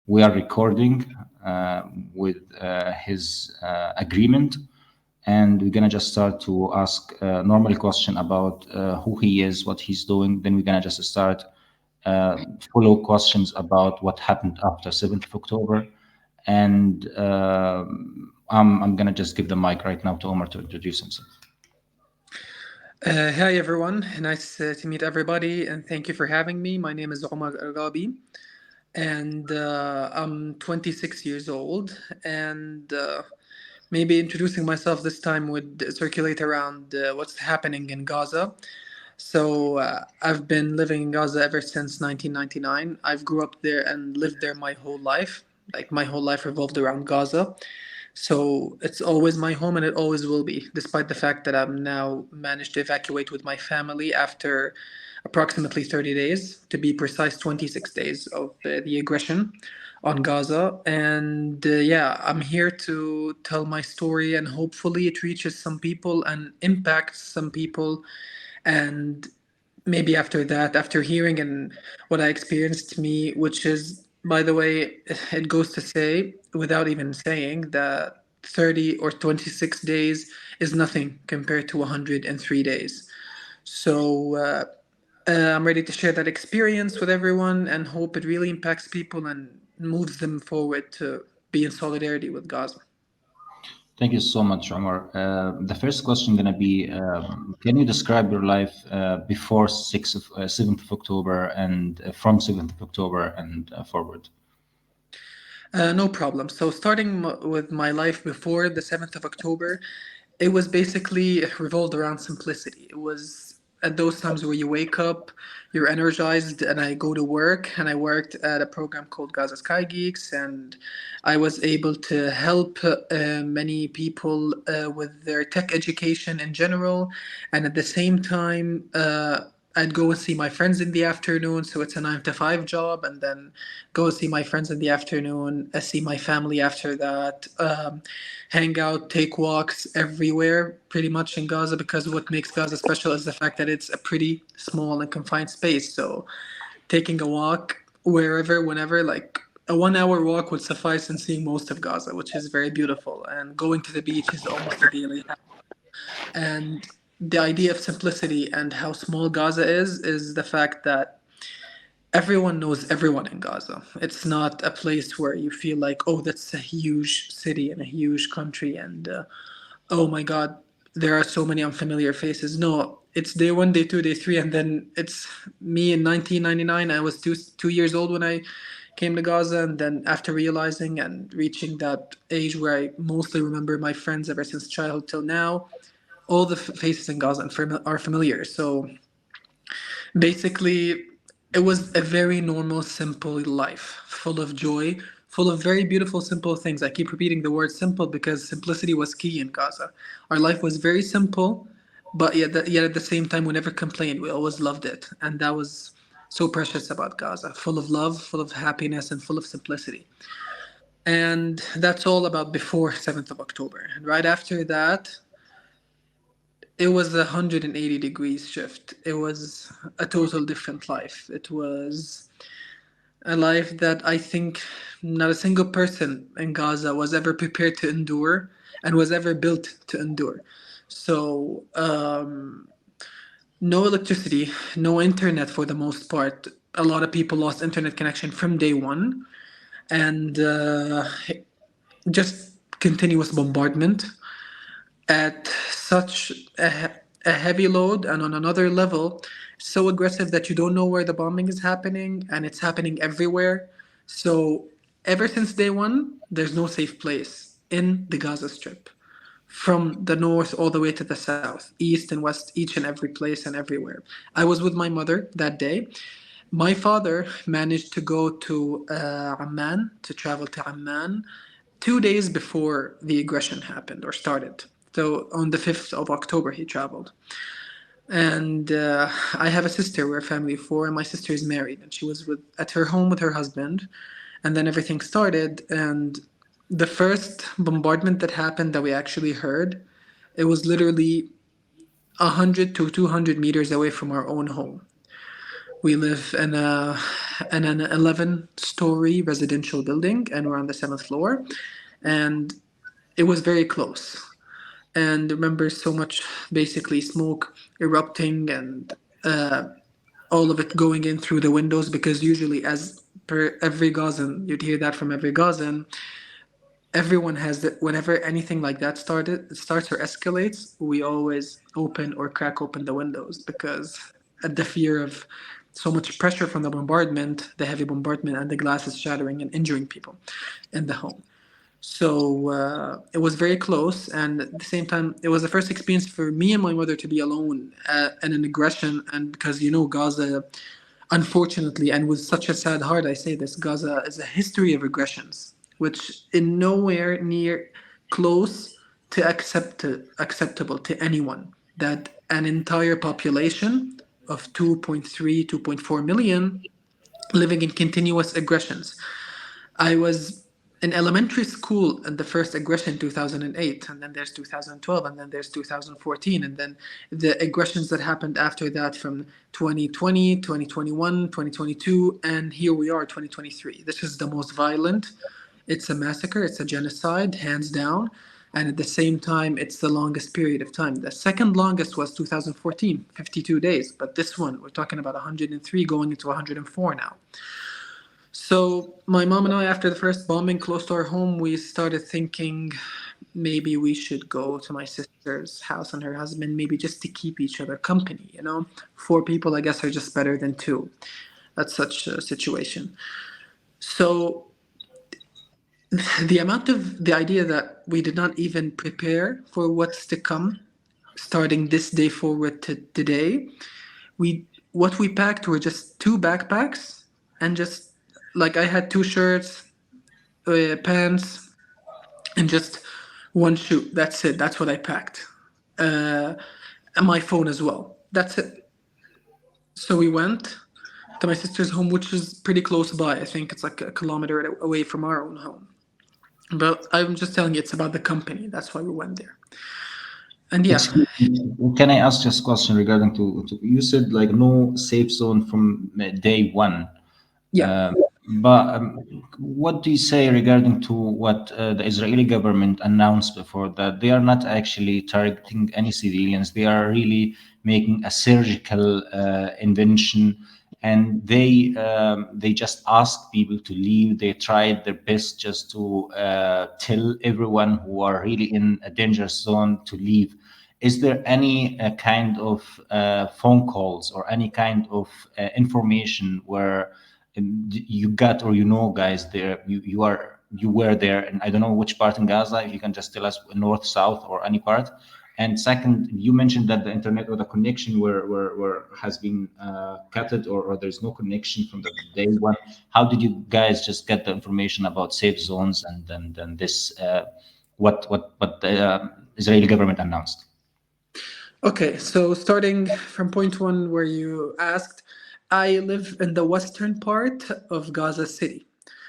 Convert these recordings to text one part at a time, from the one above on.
we are recording with his agreement, and we're gonna just start to ask normal question about who he is, what he's doing. Then we're gonna just start follow questions about what happened after 7th of October. And I'm gonna just give the mic right now to Omar to introduce himself. Hi everyone, nice to meet everybody, and thank you for having me. My name is Omar Alrabi, and I'm 26 years old. And maybe introducing myself this time would circulate around what's happening in Gaza. So I've been living in Gaza ever since 1999. I've grew up there and lived there my whole life. Like my whole life revolved around Gaza. So it's always my home and it always will be, despite the fact that I'm now managed to evacuate with my family after approximately 30 days, to be precise, 26 days of the aggression on Gaza. And yeah, I'm here to tell my story and hopefully it reaches some people and impacts some people. And maybe after that, after hearing and what I experienced to me, which is, by the way, it goes to say, without even saying, that 30 or 26 days is nothing compared to 103 days. So I'm ready to share that experience with everyone and hope it really impacts people and moves them forward to be in solidarity with Gaza. Thank you so much, Omar. The first question gonna be, can you describe your life before 7th of October and from 7th of October and forward? No problem. So, starting with my life before the 7th of October, it was basically revolved around simplicity. It was at those times where you wake up, you're energized, and I go to work. And I worked at a program called Gaza Sky Geeks, and I was able to help many people with their tech education in general. And at the same time, I'd go and see my friends in the afternoon, so it's a 9 to 5 job, and then go see my friends in the afternoon, see my family after that, hang out, take walks everywhere, pretty much in Gaza, because what makes Gaza special is the fact that it's a pretty small and confined space. So taking a walk wherever, whenever, like a 1 hour walk would suffice in seeing most of Gaza, which is very beautiful. And going to the beach is almost a daily habit. And the idea of simplicity and how small Gaza is the fact that everyone knows everyone in Gaza. It's not a place where you feel like, oh, that's a huge city and a huge country, and oh my God, there are so many unfamiliar faces. No, it's day one, day two, day three, and then it's me in 1999. I was two years old when I came to Gaza, and then after realizing and reaching that age where I mostly remember my friends ever since childhood till now, all the faces in Gaza are familiar. So basically, it was a very normal, simple life, full of joy, full of very beautiful, simple things. I keep repeating the word simple because simplicity was key in Gaza. Our life was very simple, but yet at the same time, we never complained. We always loved it. And that was so precious about Gaza, full of love, full of happiness, and full of simplicity. And that's all about before 7th of October. And right after that, it was a 180 degrees shift. It was a total different life. It was a life that I think not a single person in Gaza was ever prepared to endure and was ever built to endure. So, no electricity, no internet for the most part. A lot of people lost internet connection from day one, and just continuous bombardment at such a heavy load and on another level so aggressive that you don't know where the bombing is happening and it's happening everywhere. So ever since day one there's no safe place in the Gaza Strip, from the north all the way to the south, east and west, each and every place and everywhere. I was with my mother that day. My father managed to go to Amman, to travel to Amman 2 days before the aggression happened or started. So on the 5th of October, he traveled. And I have a sister. We're a family of four, and my sister is married, and she was at her home with her husband. And then everything started, and the first bombardment that happened that we actually heard, it was literally 100 to 200 meters away from our own home. We live in an 11-story residential building, and we're on the seventh floor. And it was very close. And remember, so much basically smoke erupting and all of it going in through the windows because usually, as per every Gazan, you'd hear that from every Gazan. Everyone has that. Whenever anything like that starts or escalates, we always open or crack open the windows because at the fear of so much pressure from the bombardment, the heavy bombardment, and the glass is shattering and injuring people in the home. So it was very close, and at the same time, it was the first experience for me and my mother to be alone in an aggression. And because Gaza, unfortunately, and with such a sad heart, I say this: Gaza is a history of aggressions, which in nowhere near close to acceptable to anyone. That an entire population of 2.3, 2.4 million living in continuous aggressions. I was in elementary school and the first aggression 2008, and then there's 2012, and then there's 2014, and then the aggressions that happened after that from 2020, 2021, 2022, and here we are 2023. This is the most violent. It's a massacre, it's a genocide, hands down. And at the same time, it's the longest period of time. The second longest was 2014, 52 days. But this one, we're talking about 103 going into 104 now. So my mom and I, after the first bombing close to our home, we started thinking maybe we should go to my sister's house and her husband, maybe just to keep each other company. Four people, I guess, are just better than two. That's such a situation. So the idea that we did not even prepare for what's to come, starting this day forward to today, what we packed were just two backpacks and just like I had two shirts, pants, and just one shoe. That's it. That's what I packed. And my phone as well. That's it. So we went to my sister's home, which is pretty close by. I think it's like a kilometer away from our own home. But I'm just telling you, it's about the company. That's why we went there. And yeah, Excuse me, can I ask just a question regarding to you said like no safe zone from day one. yeah. Uh, but what do you say regarding to what the Israeli government announced before that they are not actually targeting any civilians? They are really making a surgical invention, and they just asked people to leave. They tried their best just to tell everyone who are really in a dangerous zone to leave. Is there any kind of phone calls or any kind of information where you got or guys there you were there, and I don't know which part in Gaza, if you can just tell us north, south, or any part. And second, you mentioned that the internet or the connection were has been cut, or there's no connection from the day one. How did you guys just get the information about safe zones and then this what the Israeli government announced? Okay, so starting from point one where you asked, I live in the western part of Gaza City.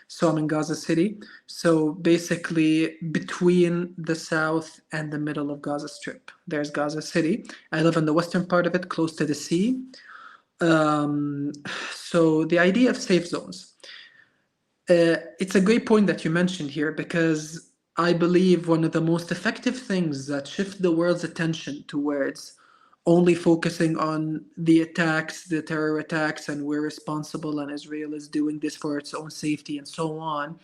So I'm in Gaza City. So basically between the south and the middle of Gaza Strip, there's Gaza City. I live in the western part of it, close to the sea. Um, so the idea of safe zones. It's a great point that you mentioned here because I believe one of the most effective things that shift the world's attention towards only focusing on the attacks, the terror attacks, and we're responsible and Israel is doing this for its own safety and so on,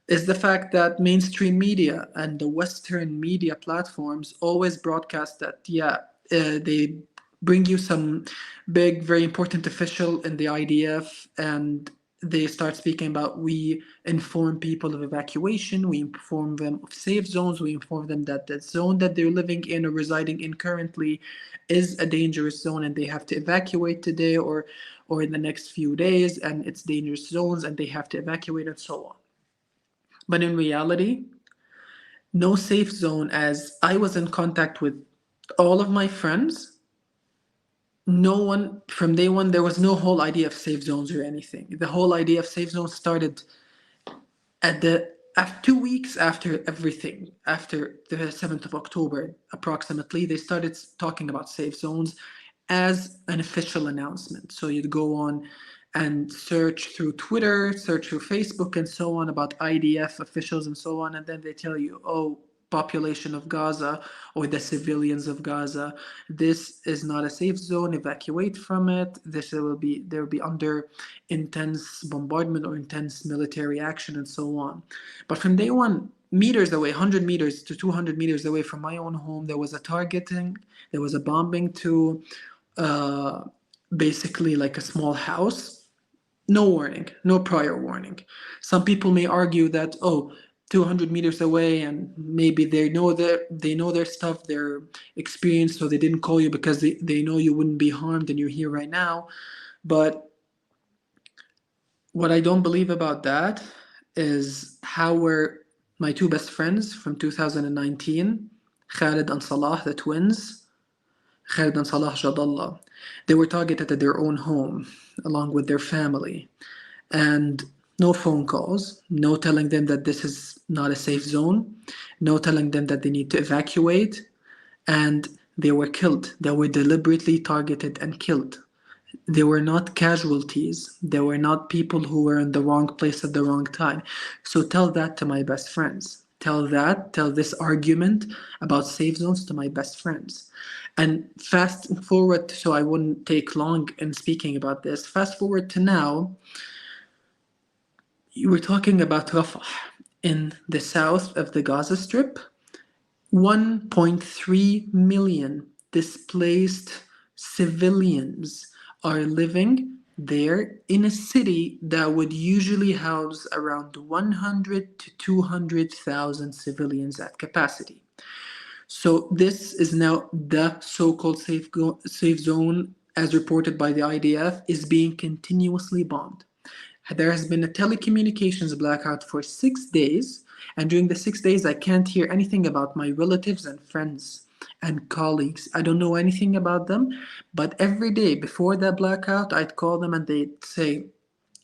is the fact that mainstream media and the Western media platforms always broadcast that, yeah, they bring you some big, very important official in the IDF, and they start speaking about we inform people of evacuation, we inform them of safe zones, we inform them that the zone that they're living in or residing in currently is a dangerous zone and they have to evacuate today or in the next few days, and it's dangerous zones and they have to evacuate and so on. But in reality, no safe zone, as I was in contact with all of my friends. No one from day one, there was no whole idea of safe zones or anything. The whole idea of safe zones started at the after 2 weeks after everything, after the 7th of October, approximately, they started talking about safe zones. as an official announcement. So you'd go on and search through Twitter, search through Facebook, and so on about IDF officials and so on, and then they tell you, oh, population of Gaza or the civilians of Gaza, this is not a safe zone. Evacuate from it. There will be under intense bombardment or intense military action and so on. But from day one, meters away, 100 meters to 200 meters away from my own home, there was a targeting, there was a bombing to uh, basically like a small house. No warning, no prior warning. Some people may argue that, oh, 200 meters away and maybe they know their stuff, they're experienced, so they didn't call you because they know you wouldn't be harmed and you're here right now. But what I don't believe about that is how were my two best friends from 2019, Khalid and Salah, the twins, Khalid and Salah Jadallah. They were targeted at their own home along with their family. And no phone calls, no telling them that this is not a safe zone, no telling them that they need to evacuate. And they were killed. They were deliberately targeted and killed. They were not casualties. They were not people who were in the wrong place at the wrong time. So tell that to my best friends. Tell this argument about safe zones to my best friends. And fast forward, so I wouldn't take long in speaking about this. Fast forward to now, you were talking about Rafah in the south of the Gaza Strip. 1.3 million displaced civilians are living there in a city that would usually house around 100 to 200,000 civilians at capacity. So this is now the so-called safe zone, as reported by the IDF, is being continuously bombed. There has been a telecommunications blackout for 6 days, and during the 6 days, I can't hear anything about my relatives and friends and colleagues. I don't know anything about them, but every day before that blackout, I'd call them and they'd say,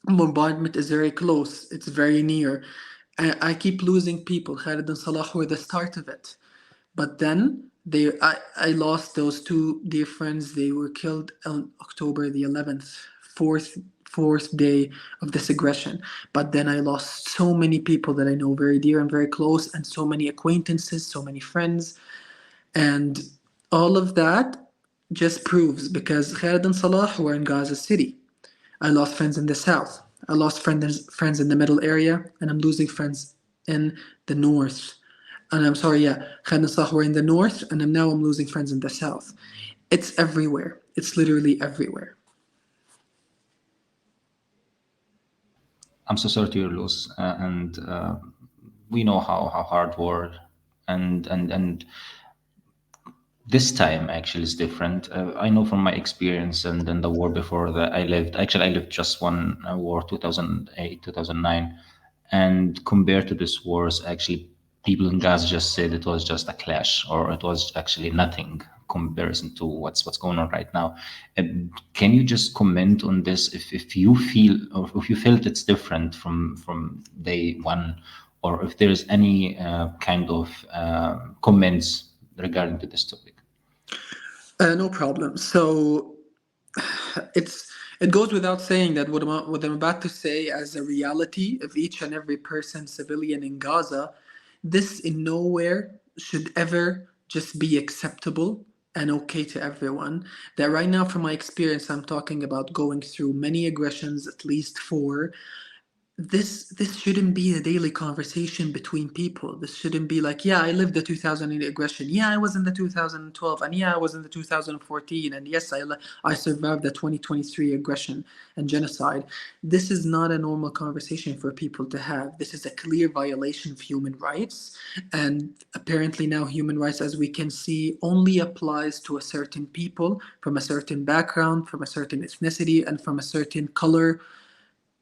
bombardment is very close, it's very near. I keep losing people. Khalid and Salah were the start of it. But then I lost those two dear friends. They were killed on October the 11th, fourth day of this aggression. But then I lost so many people that I know very dear and very close, and so many acquaintances, so many friends, and all of that just proves because Khalid and Salah were in Gaza City. I lost friends in the south. I lost friends in the middle area, and I'm losing friends in the north. And I'm sorry, yeah, Khalid and Salah were in the north, and I'm losing friends in the south. It's everywhere. It's literally everywhere. I'm so sorry to your loss, and we know how hard war and this time actually is different. I know from my experience and then the war before that I lived just one war, 2008, 2009. And compared to this wars, actually, people in Gaza just said it was just a clash or it was actually nothing comparison to what's going on right now. Can you just comment on this if you feel or if you felt it's different from day one, or if there's any kind of comments regarding to this topic? No problem. So it's it goes without saying that what I'm about to say as a reality of each and every person, civilian in Gaza, this in nowhere should ever just be acceptable and okay to everyone. That right now, from my experience, I'm talking about going through many aggressions, at least four. This shouldn't be a daily conversation between people. This shouldn't be like, yeah, I lived the 2008 aggression. Yeah, I was in the 2012, and yeah, I was in the 2014, and yes, I survived the 2023 aggression and genocide. This is not a normal conversation for people to have. This is a clear violation of human rights, and apparently now human rights, as we can see, only applies to a certain people from a certain background, from a certain ethnicity, and from a certain color.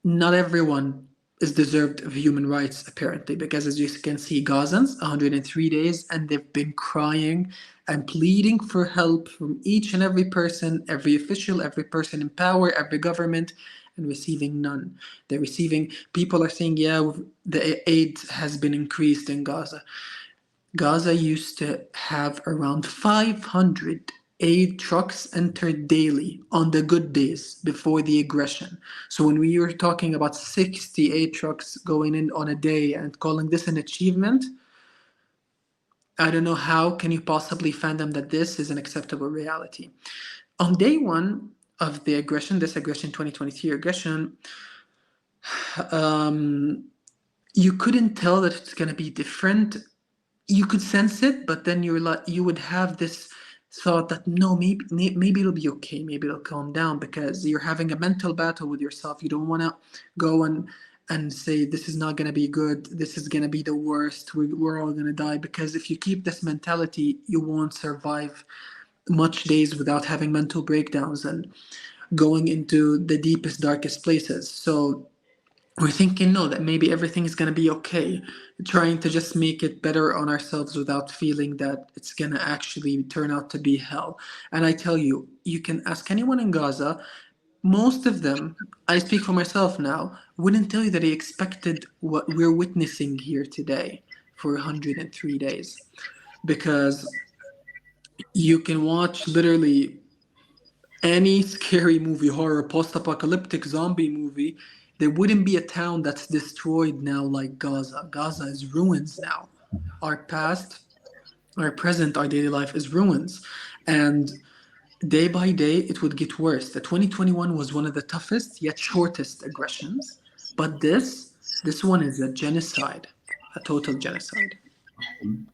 Not everyone is deserved of human rights apparently, because as you can see, Gazans 103 days and they've been crying and pleading for help from each and every person, every official, every person in power, every government, and receiving none. They're receiving, people are saying, yeah, the aid has been increased in Gaza. Gaza used to have around 500 aid trucks entered daily on the good days before the aggression. So when we were talking about 60 aid trucks going in on a day and calling this an achievement, I don't know how can you possibly fathom that this is an acceptable reality. On day one of the aggression, this aggression 2023 aggression, um, you couldn't tell that it's going to be different. You could sense it, but then you would have this thought that no, maybe it'll be okay, maybe it'll calm down, because you're having a mental battle with yourself. You don't want to go and say this is not going to be good, this is going to be the worst, we're all going to die, because if you keep this mentality, you won't survive much days without having mental breakdowns and going into the deepest, darkest places. So we're thinking no, that maybe everything is going to be okay, trying to just make it better on ourselves without feeling that it's going to actually turn out to be hell. And I tell you, you can ask anyone in Gaza, most of them, I speak for myself now, wouldn't tell you that they expected what we're witnessing here today for 103 days, because you can watch literally any scary movie, horror, post-apocalyptic zombie movie, there wouldn't be a town that's destroyed now like Gaza. Gaza is ruins now. Our past, our present, our daily life is ruins. And day by day, it would get worse. The 2021 was one of the toughest yet shortest aggressions. But this one is a genocide, a total genocide.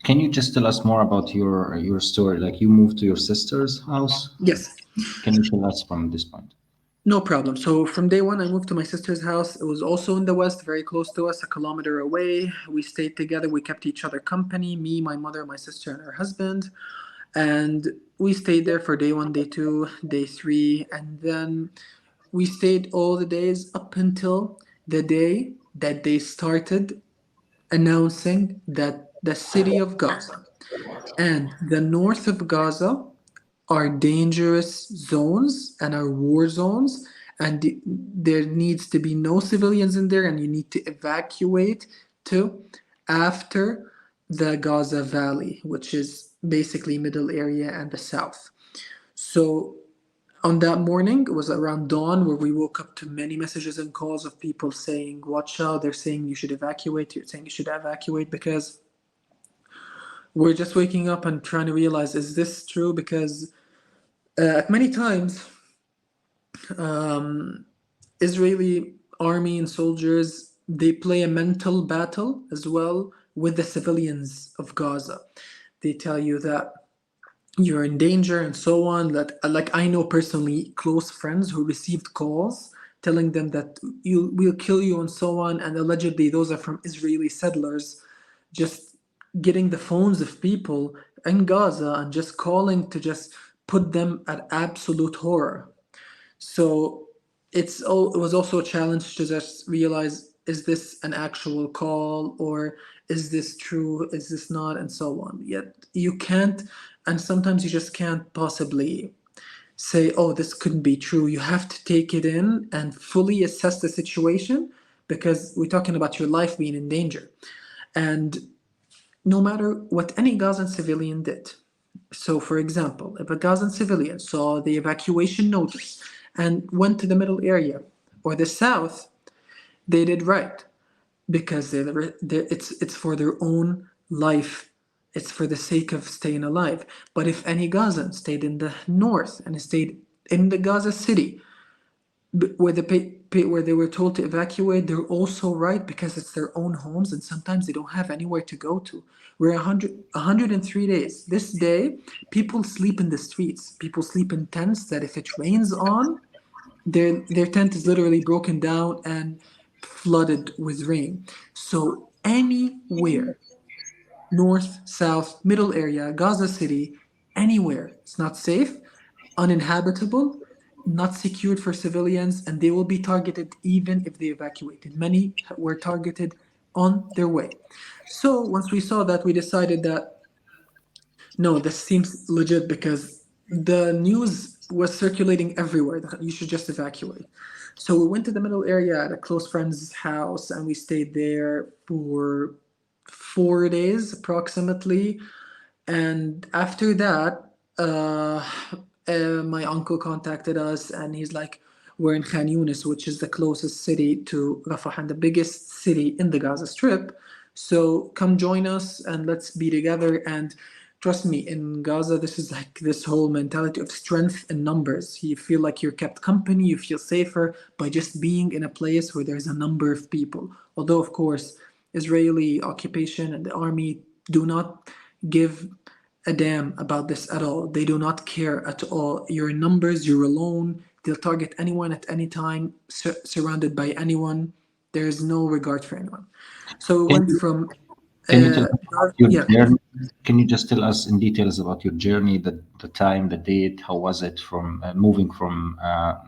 Can you just tell us more about your story? Like you moved to your sister's house. Yes. Can you tell us from this point? No problem. So from day one, I moved to my sister's house. It was also in the west, very close to us, a kilometer away. We stayed together. We kept each other company, me, my mother, my sister, and her husband. And we stayed there for day one, day two, day three. And then we stayed all the days up until the day that they started announcing that the city of Gaza and the north of Gaza are dangerous zones and are war zones, and there needs to be no civilians in there, and you need to evacuate to after the Gaza Valley, which is basically middle area and the south. So on that morning, it was around dawn where we woke up to many messages and calls of people saying, watch out, they're saying you should evacuate, you're saying you should evacuate, because we're just waking up and trying to realize, is this true? Because at many times, um, Israeli army and soldiers, they play a mental battle as well with the civilians of Gaza. They tell you that you're in danger and so on. That, like, I know personally close friends who received calls telling them that you will kill you and so on, and allegedly those are from Israeli settlers just getting the phones of people in Gaza and just calling to just put them at absolute horror. So it was also a challenge to just realize, is this an actual call, or is this true, is this not, and so on. Yet you can't, and sometimes you just can't possibly say, oh, this couldn't be true. You have to take it in and fully assess the situation, because we're talking about your life being in danger. And no matter what any Gazan civilian did, so, for example, if a Gazan civilian saw the evacuation notice and went to the middle area or the south, they did right, because it's for their own life. It's for the sake of staying alive. But if any Gazan stayed in the north and stayed in the Gaza city, where where they were told to evacuate, they're also right, because it's their own homes, and sometimes they don't have anywhere to go to. We're 103 days. This day, people sleep in the streets. People sleep in tents that if it rains on, their tent is literally broken down and flooded with rain. So anywhere, north, south, middle area, Gaza City, anywhere, it's not safe, uninhabitable, not secured for civilians, and they will be targeted even if they evacuated. Many were targeted on their way. So once we saw that, we decided that no, this seems legit, because the news was circulating everywhere that you should just evacuate. So we went to the middle area at a close friend's house, and we stayed there for 4 days approximately. And after that, uh, my uncle contacted us and he's like, we're in Khan Yunis, which is the closest city to Rafah and the biggest city in the Gaza Strip. So come join us and let's be together. And trust me, in Gaza, this is like this whole mentality of strength in numbers. You feel like you're kept company, you feel safer by just being in a place where there's a number of people. Although, of course, Israeli occupation and the army do not give a damn about this at all. They do not care at all. You're in numbers, you're alone. They'll target anyone at any time, surrounded by anyone. There's no regard for anyone. So we Can went you from, can you tell us about your yeah. journey? Can you just tell us in details about your journey, the time, the date? How was it from moving from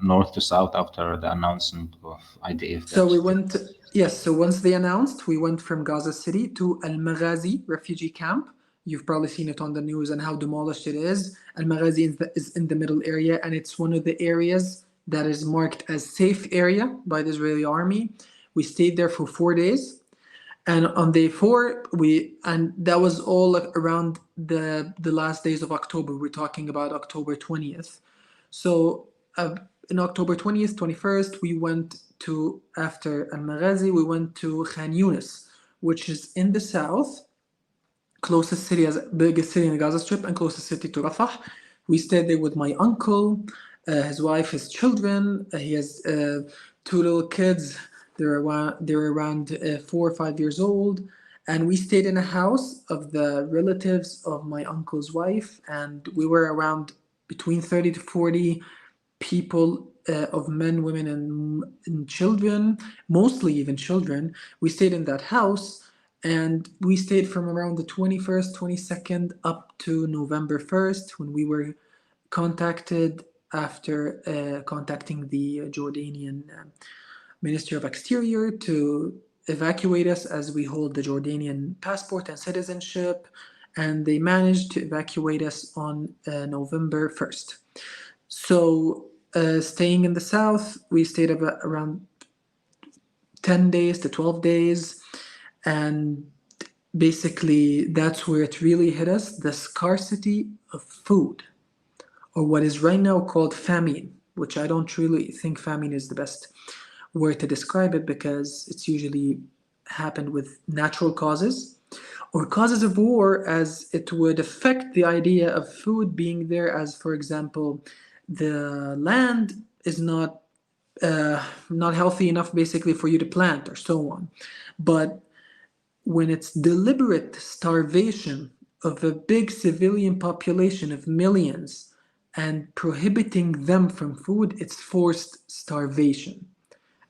north to south after the announcement of IDF So that we went, yes, so once they announced, we went from Gaza City to Al Maghazi refugee camp. You've probably seen it on the news and how demolished it is. Al Maghazi is in the middle area, and it's one of the areas that is marked as safe area by the Israeli army. We stayed there for 4 days. And on day four, and that was all around the last days of October. We're talking about October 20th. So in October 20th, 21st, we went to, after Al Maghazi, we went to Khan Yunis, which is in the south, closest city, as biggest city in the Gaza Strip, and closest city to Rafah. We stayed there with my uncle, his wife, his children. He has two little kids. They're around 4 or 5 years old, and we stayed in a house of the relatives of my uncle's wife, and we were around between 30 to 40 people, of men, women, and children, mostly even children. We stayed in that house, and we stayed from around the 21st, 22nd up to November 1st, when we were contacted after contacting the Jordanian Ministry of Exterior to evacuate us, as we hold the Jordanian passport and citizenship, and they managed to evacuate us on November 1st. So, staying in the south, we stayed about around 10 days to 12 days, and basically that's where it really hit us, the scarcity of food, or what is right now called famine, which I don't really think famine is the best word to describe it, because it's usually happened with natural causes or causes of war, as it would affect the idea of food being there, as for example, the land is not healthy enough basically for you to plant, or so on. But when it's deliberate starvation of a big civilian population of millions and prohibiting them from food, it's forced starvation.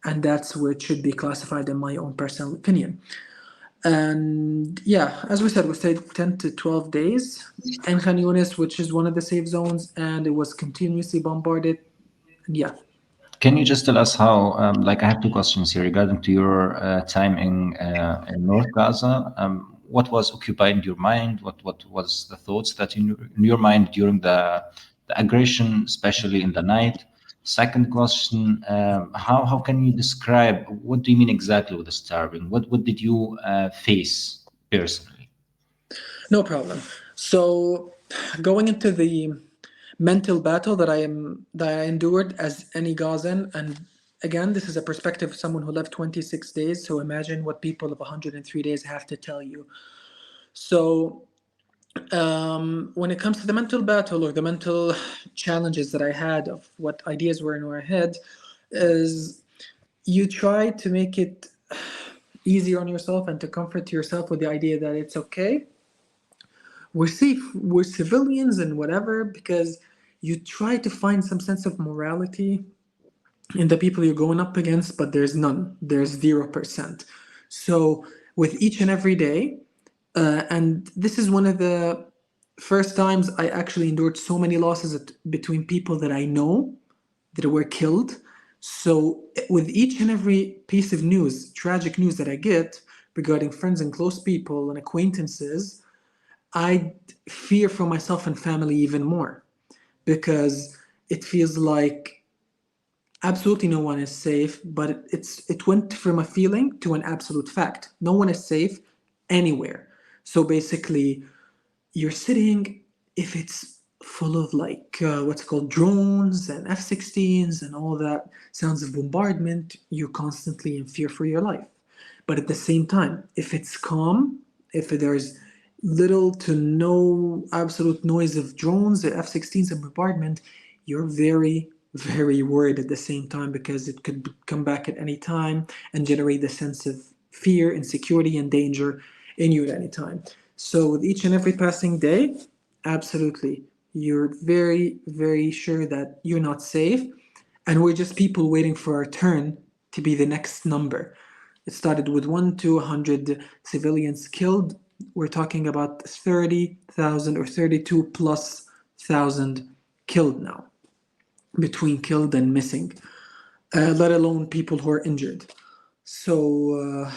And that's where it should be classified, in my own personal opinion. And yeah, as we said, we stayed 10 to 12 days in Khan Yunis, which is one of the safe zones, and it was continuously bombarded. And yeah. Can you just tell us how, like, I have two questions here regarding to your time in North Gaza. What was occupying your mind? What was the thoughts that in your mind during the aggression, especially in the night? Second question, how can you describe, what do you mean exactly with the starving? What did you face personally? No problem. So, going into the mental battle that I endured as any Gazan, and again, this is a perspective of someone who lived 26 days. So imagine what people of 103 days have to tell you. So, when it comes to the mental battle or the mental challenges that I had of what ideas were in my head, is you try to make it easier on yourself and to comfort yourself with the idea that it's okay, we're safe, we're civilians and whatever, because you try to find some sense of morality in the people you're going up against, but there's none. There's 0%. So with each and every day, and this is one of the first times I actually endured so many losses between people that I know that were killed. So with each and every piece of news, tragic news that I get regarding friends and close people and acquaintances, I fear for myself and family even more, because it feels like absolutely no one is safe, but it went from a feeling to an absolute fact. No one is safe anywhere. So basically, you're sitting, if it's full of like what's called drones and F-16s and all that sounds of bombardment. You're constantly in fear for your life. But at the same time, if it's calm, if there's little to no absolute noise of drones, the F-16s and bombardment, you're very, very worried at the same time because it could come back at any time and generate the sense of fear, insecurity, and danger in you at any time. So with each and every passing day, absolutely, you're very, very sure that you're not safe, and we're just people waiting for our turn to be the next number. It started with 1 to 100 civilians killed. We're talking about 30,000 or 32 plus thousand killed now, between killed and missing, let alone people who are injured. So,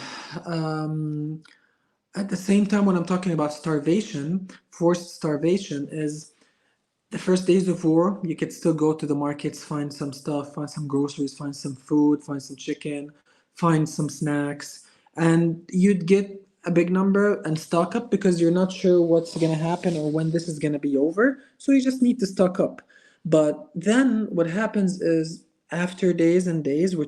at the same time, when I'm talking about starvation, forced starvation is the first days of war. You could still go to the markets, find some stuff, find some groceries, find some food, find some chicken, find some snacks, and you'd get a big number and stock up because you're not sure what's going to happen or when this is going to be over. So you just need to stock up. But then what happens is after days and days, we're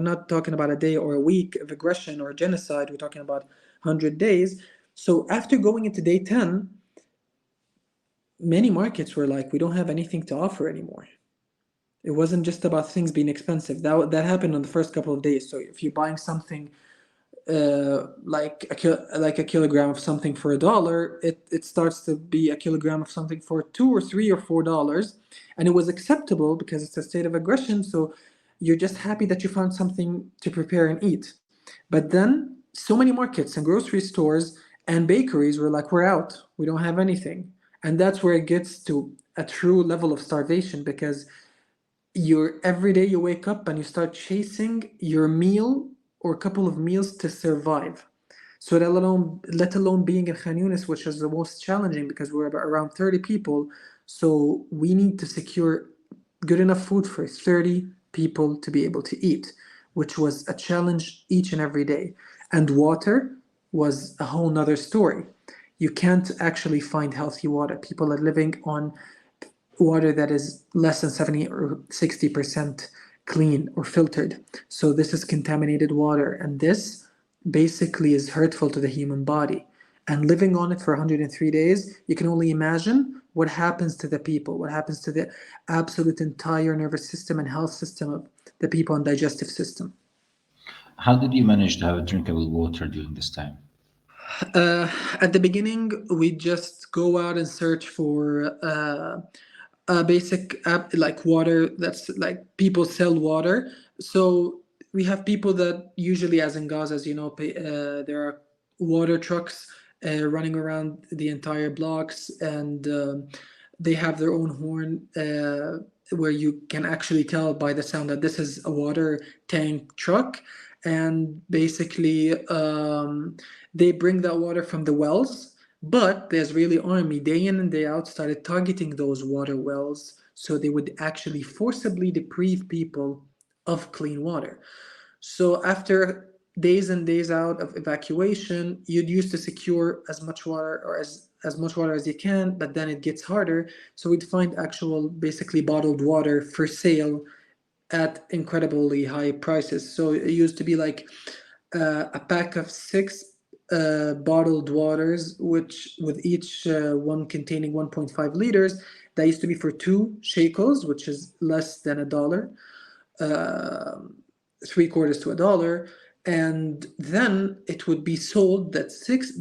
not talking about a day or a week of aggression or genocide, we're talking about 100 days. So after going into day 10, many markets were like, we don't have anything to offer anymore. It wasn't just about things being expensive. That happened on the first couple of days. So if you're buying something like a kilogram of something for $1, it starts to be a kilogram of something for $2 or $3 or $4, and it was acceptable because it's a state of aggression. So you're just happy that you found something to prepare and eat. But then so many markets and grocery stores and bakeries were like, we're out. We don't have anything, and that's where it gets to a true level of starvation because you're every day you wake up and you start chasing your meal or a couple of meals to survive. So let alone being in Khan Yunis, which is the most challenging because we're about around 30 people. So we need to secure good enough food for 30 people to be able to eat, which was a challenge each and every day. And water was a whole nother story. You can't actually find healthy water. People are living on water that is less than 70 or 60% clean or filtered. So this is contaminated water, and this basically is hurtful to the human body. And living on it for 103 days, you can only imagine what happens to the people, what happens to the absolute entire nervous system and health system of the people and digestive system. How did you manage to have drinkable water during this time? At the beginning, we just go out and search for a basic app like water. That's like people sell water. So we have people that usually, as in Gaza, as you know, there are water trucks running around the entire blocks, and they have their own horn where you can actually tell by the sound that this is a water tank truck. And basically, they bring that water from the wells, but the Israeli army, day in and day out, started targeting those water wells so they would actually forcibly deprive people of clean water. So after days and days out of evacuation, you'd used to secure as much water or as much water as you can, but then it gets harder. So we'd find actual basically bottled water for sale at incredibly high prices. So it used to be like a pack of six bottled waters, which with each one containing 1.5 liters, that used to be for 2 shekels, which is less than $1, uh, 3 quarters to $1, and then it would be sold that six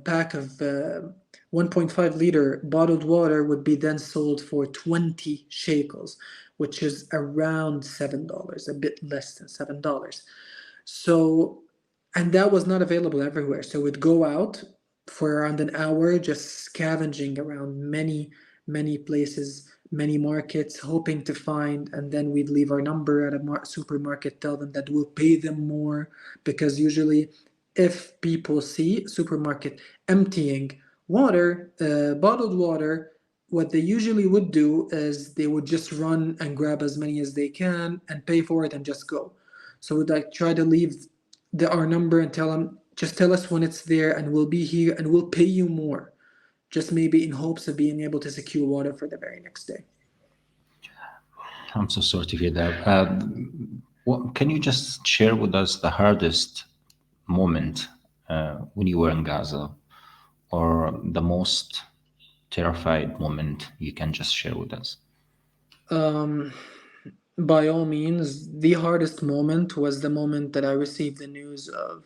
pack of 1.5 liter bottled water would be then sold for 20 shekels, which is around $7, a bit less than $7. So, and that was not available everywhere. So we'd go out for around an hour, just scavenging around many, many places, many markets, hoping to find, and then we'd leave our number at a supermarket, tell them that we'll pay them more, because usually if people see supermarket emptying water, bottled water, what they usually would do is they would just run and grab as many as they can and pay for it and just go. So we'd like try to leave our number and tell them, just tell us when it's there and we'll be here and we'll pay you more. just maybe in hopes of being able to secure water for the very next day. I'm so sorry to hear that. Can you just share with us the hardest moment when you were in Gaza, or the most terrified moment you can just share with us? Um, by all means, the hardest moment was the moment that I received the news of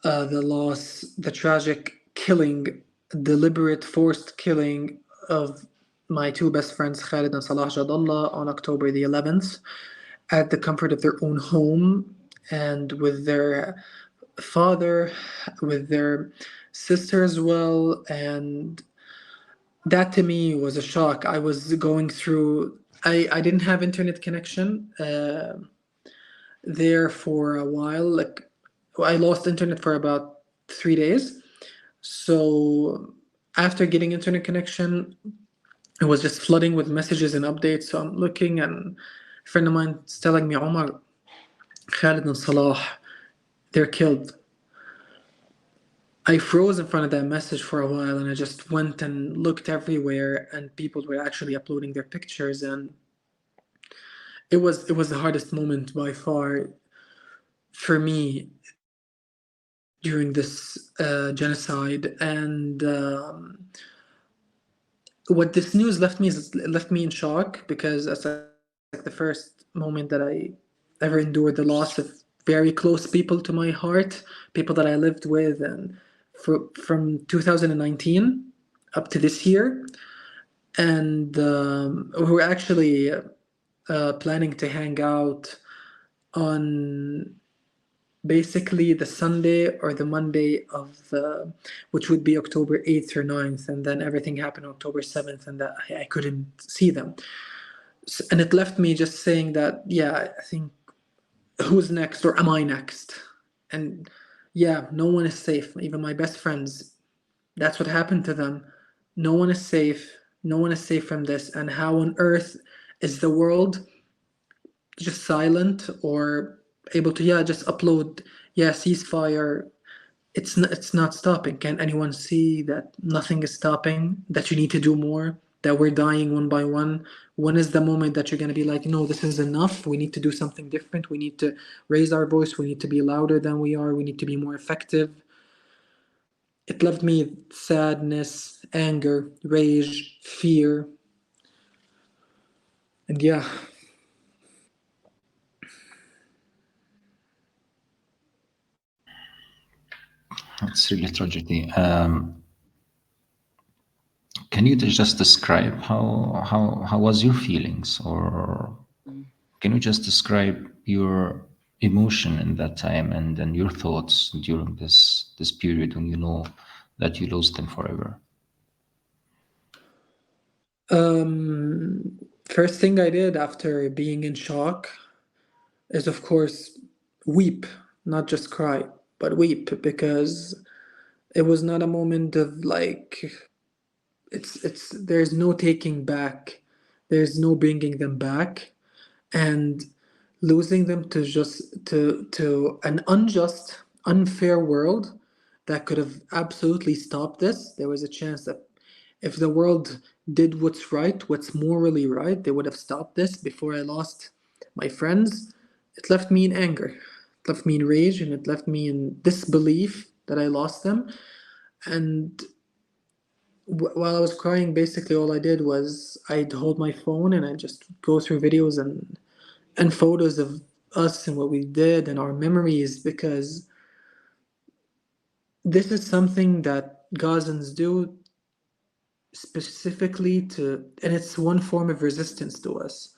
the loss, the tragic killing, deliberate forced killing of my two best friends, Khalid and Salah Jadallah, on October the 11th, at the comfort of their own home and with their father, with their sister as well. And that to me was a shock. I was going through, I didn't have internet connection there for a while. Like, I lost internet for about 3 days. So after getting internet connection, it was just flooding with messages and updates. So I'm looking, and a friend of mine is telling me, Omar, Khalid and Salah, they're killed. I froze in front of that message for a while, and I just went and looked everywhere, and people were actually uploading their pictures, and it was the hardest moment by far for me during this genocide. And what this news left me in shock, because that's like the first moment that I ever endured the loss of very close people to my heart, people that I lived with, and from 2019 up to this year. And we were actually planning to hang out on basically the Sunday or the Monday of which would be October 8th or 9th, and then everything happened on October 7th, and that I couldn't see them. And it left me just saying that, yeah, I think, who's next, or am I next? And yeah, no one is safe. Even my best friends, that's what happened to them. No one is safe. No one is safe from this. And how on earth is the world just silent, or able to, yeah, just upload, yeah, ceasefire? It's not stopping. Can anyone see that nothing is stopping, that you need to do more, that we're dying one by one? When is the moment that you're going to be like, no, this is enough, we need to do something different, we need to raise our voice, we need to be louder than we are, we need to be more effective? It left me sadness, anger, rage, fear, and yeah. It's really tragedy. Can you just describe how was your feelings, or can you just describe your emotion in that time, and then your thoughts during this period when you know that you lost them forever? First thing I did after being in shock is, of course, weep, not just cry, but weep, because it was not a moment of like, it's there's no taking back, there's no bringing them back. And losing them to just to an unjust, unfair world that could have absolutely stopped this. There was a chance that if the world did what's right, what's morally right, they would have stopped this before I lost my friends. It left me in anger, it left me in rage, and it left me in disbelief that I lost them. And while I was crying, basically all I did was I'd hold my phone and I'd just go through videos and photos of us and what we did and our memories, because this is something that Gazans do specifically to, and it's one form of resistance to us.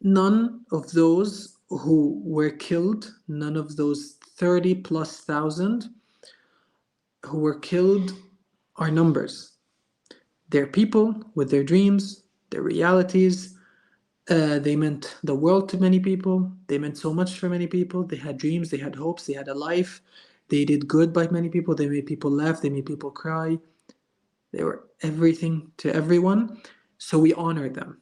None of those who were killed, none of those 30 plus thousand who were killed are numbers. They're people with their dreams, their realities. They meant the world to many people. They meant so much for many people. They had dreams, they had hopes, they had a life. They did good by many people. They made people laugh, they made people cry. They were everything to everyone. So we honor them.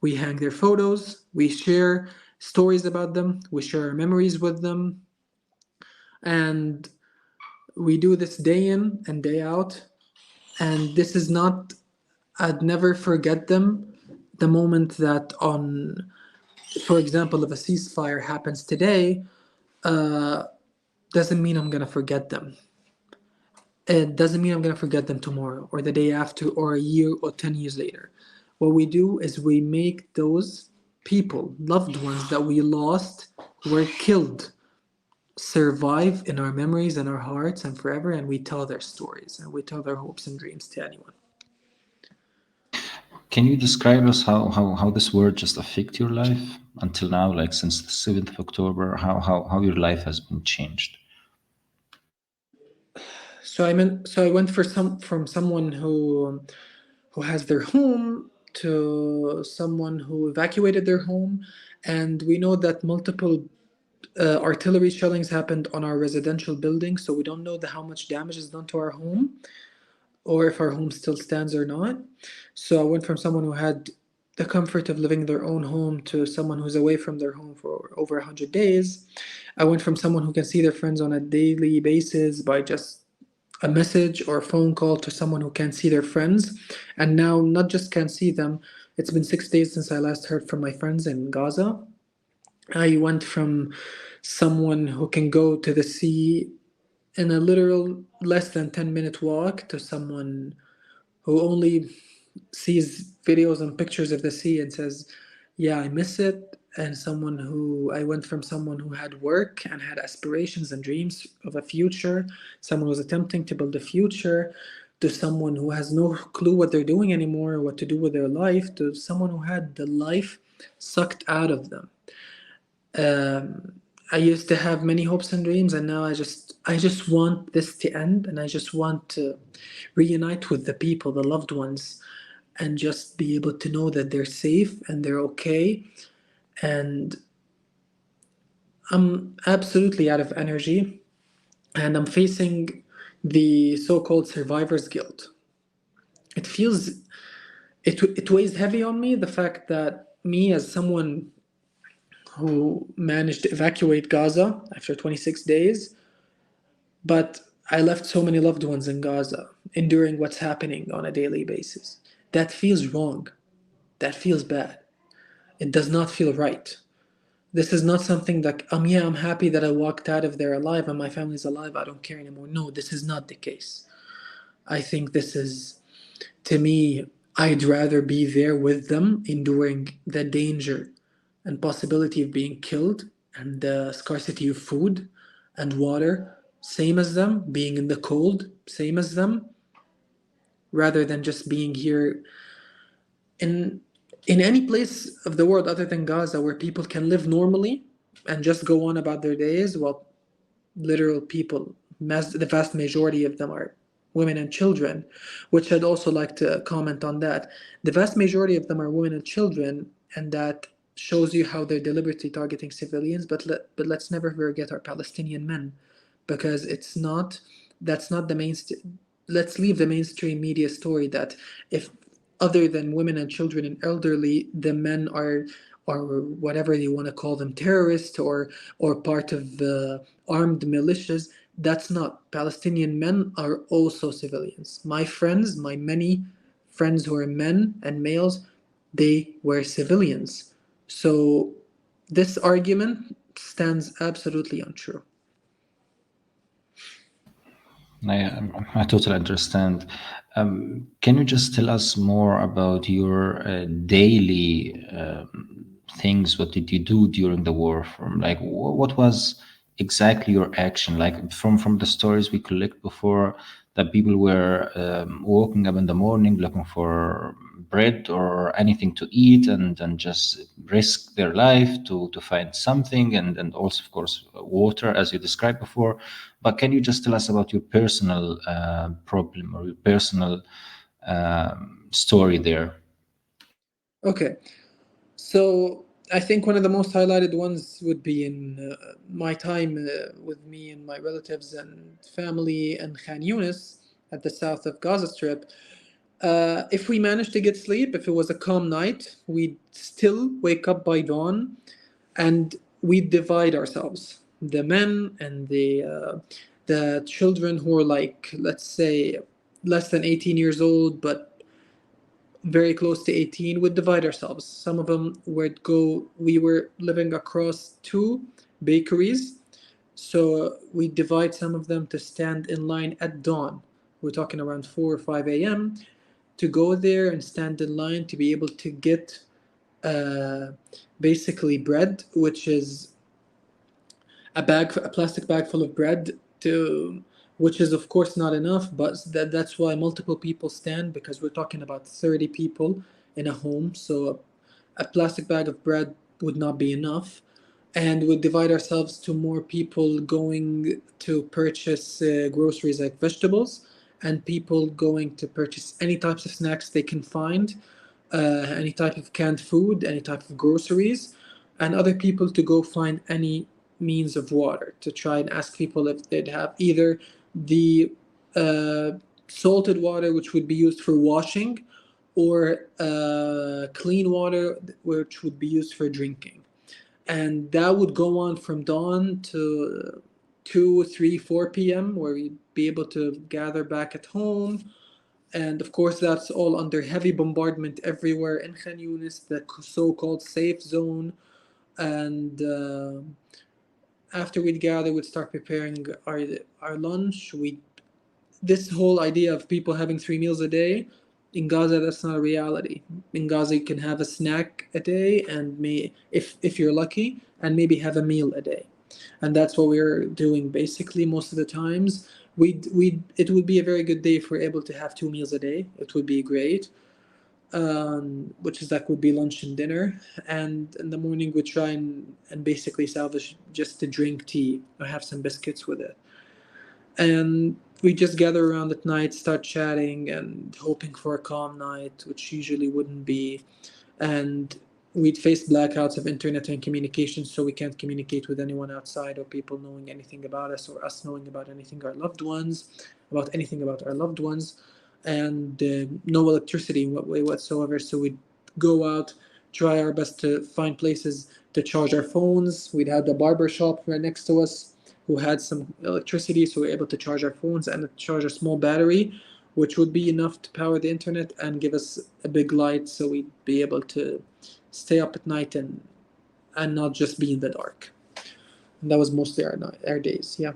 We hang their photos, we share stories about them, we share our memories with them. And we do this day in and day out. And this is not, I'd never forget them. The moment that, on, for example, if a ceasefire happens today, doesn't mean I'm gonna forget them. It doesn't mean I'm gonna forget them tomorrow or the day after or a year or 10 years later. What we do is we make those people, loved ones that we lost, were killed, survive in our memories and our hearts and forever, and we tell their stories and we tell their hopes and dreams to anyone. Can you describe us how this word just affect your life until now, like since the 7th of October, how your life has been changed? So I went for from someone who has their home to someone who evacuated their home, and we know that multiple artillery shellings happened on our residential building, so we don't know how much damage is done to our home or if our home still stands or not. So I went from someone who had the comfort of living in their own home to someone who's away from their home for over 100 days. I went from someone who can see their friends on a daily basis by just a message or a phone call to someone who can't see their friends. And now, not just can't see them, it's been 6 days since I last heard from my friends in Gaza. I went from someone who can go to the sea in a literal less than 10-minute walk to someone who only sees videos and pictures of the sea and says, yeah, I miss it. And someone who I went from someone who had work and had aspirations and dreams of a future, someone who was attempting to build a future, to someone who has no clue what they're doing anymore or what to do with their life, to someone who had the life sucked out of them. I used to have many hopes and dreams, and now I just want this to end, and I just want to reunite with the people, the loved ones, and just be able to know that they're safe and they're okay. And I'm absolutely out of energy, and I'm facing the so-called survivor's guilt. It feels it weighs heavy on me, the fact that me as someone who managed to evacuate Gaza after 26 days, but I left so many loved ones in Gaza, enduring what's happening on a daily basis. That feels wrong. That feels bad. It does not feel right. This is not something that, yeah, I'm happy that I walked out of there alive and my family's alive. I don't care anymore. No, this is not the case. I think this is, to me, I'd rather be there with them, enduring the danger and possibility of being killed and the scarcity of food and water, same as them, being in the cold, same as them, rather than just being here in in any place of the world other than Gaza where people can live normally and just go on about their days while literal people, the vast majority of them are women and children, which I'd also like to comment on that. The vast majority of them are women and children, and that shows you how they're deliberately targeting civilians. But let's never forget our Palestinian men, because it's not that's not the mainstream. Let's leave the mainstream media story that if other than women and children and elderly, the men are or whatever you want to call them, terrorists or part of the armed militias. That's not. Palestinian men are also civilians. My friends, my many friends who are men and males, they were civilians. So this argument stands absolutely untrue. I totally understand. Can you just tell us more about your daily things? What did you do during the war? From like, what was exactly your action? Like from the stories we collect before, that people were waking up in the morning looking for bread or anything to eat, and just risk their life to find something, and also of course water, as you described before. But can you just tell us about your personal problem or your personal story there? Okay, so I think one of the most highlighted ones would be in my time with me and my relatives and family in Khan Yunis at the south of Gaza Strip. If we managed to get sleep, if it was a calm night, we'd still wake up by dawn and we'd divide ourselves. The men and the children who are like, let's say, less than 18 years old, but very close to 18, would divide ourselves. Some of them would go, we were living across two bakeries, so we divide some of them to stand in line at dawn. We're talking around 4 or 5 a.m. to go there and stand in line to be able to get uh, basically bread, which is a plastic bag full of bread, to which is of course not enough, but that's why multiple people stand, because we're talking about 30 people in a home, so a plastic bag of bread would not be enough. And we divide ourselves to more people going to purchase groceries like vegetables, and people going to purchase any types of snacks they can find, any type of canned food, any type of groceries, and other people to go find any means of water, to try and ask people if they'd have either the uh, salted water, which would be used for washing, or clean water, which would be used for drinking. And that would go on from dawn to 2, 3, 4 p.m., where we'd be able to gather back at home. And of course, that's all under heavy bombardment everywhere in Khan Yunis, the so-called safe zone. And after we'd gather, we'd start preparing our lunch. We This whole idea of people having 3 meals a day, in Gaza, that's not a reality. In Gaza, you can have a snack a day, and if you're lucky, and maybe have a meal a day. And that's what we're doing basically most of the times. It would be a very good day if we're able to have 2 meals a day. It would be great, which is that would be lunch and dinner. And in the morning, we try and basically salvage just to drink tea or have some biscuits with it. And we just gather around at night, start chatting, and hoping for a calm night, which usually wouldn't be. And we'd face blackouts of internet and communication, so we can't communicate with anyone outside, or people knowing anything about us, or us knowing about anything about our loved ones. And no electricity in what way whatsoever, so we'd go out, try our best to find places to charge our phones. We'd have the barber shop right next to us who had some electricity, so we were able to charge our phones and charge a small battery, which would be enough to power the internet and give us a big light, so we'd be able to stay up at night and not just be in the dark. And that was mostly our days. Yeah.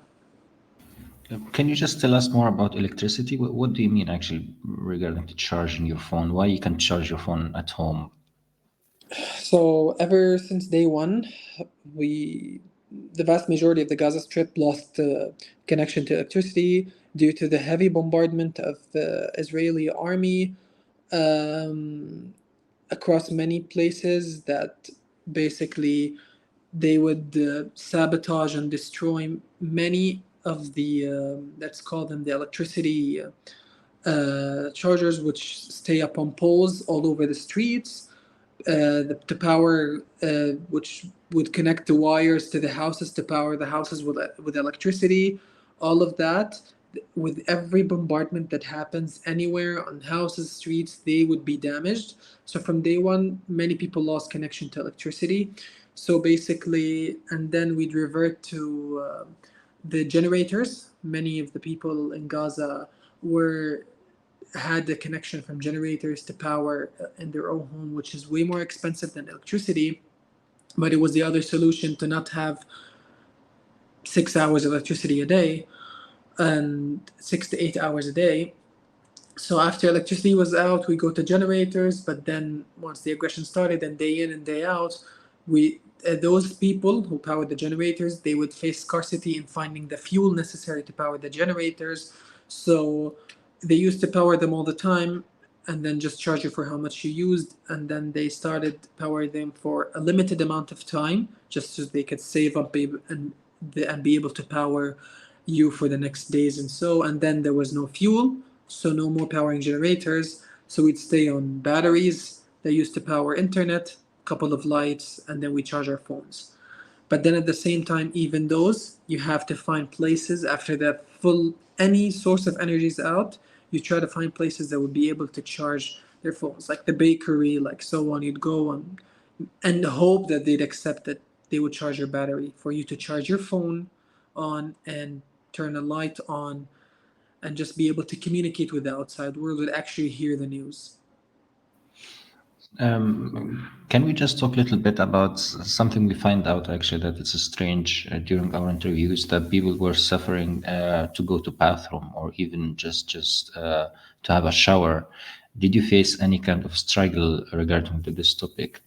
Can you just tell us more about electricity? What do you mean actually regarding to charging your phone? Why you can charge your phone at home? So ever since day one, we the vast majority of the Gaza Strip lost connection to electricity due to the heavy bombardment of the Israeli army, um, across many places, that basically they would sabotage and destroy many of the let's call them the electricity chargers, which stay up on poles all over the streets. The power, which would connect the wires to the houses to power the houses with electricity, all of that. With every bombardment that happens anywhere on houses, streets, they would be damaged. So from day one, many people lost connection to electricity. So basically, and then we'd revert to the generators. Many of the people in Gaza were had the connection from generators to power in their own home, which is way more expensive than electricity. But it was the other solution to not have 6 hours of electricity a day, and 6 to 8 hours a day. So after electricity was out, we go to generators. But then once the aggression started, and day in and day out, we those people who powered the generators, they would face scarcity in finding the fuel necessary to power the generators. So they used to power them all the time, and then just charge you for how much you used. And then they started powering them for a limited amount of time, just so they could save up and be able to power you for the next days. And then there was no fuel, so no more powering generators. So we'd stay on batteries that used to power internet, a couple of lights, and then we charge our phones. But then at the same time, even those, you have to find places after that full any source of energy is out. You try to find places that would be able to charge their phones, like the bakery, like so on. You'd go on and hope that they'd accept that they would charge your battery for you to charge your phone on and turn a light on. and just be able to communicate with the outside world and actually hear the news. Can we just talk a little bit about something we find out actually that it's strange during our interviews that people were suffering to go to bathroom or even just to have a shower. Did you face any kind of struggle regarding to this topic?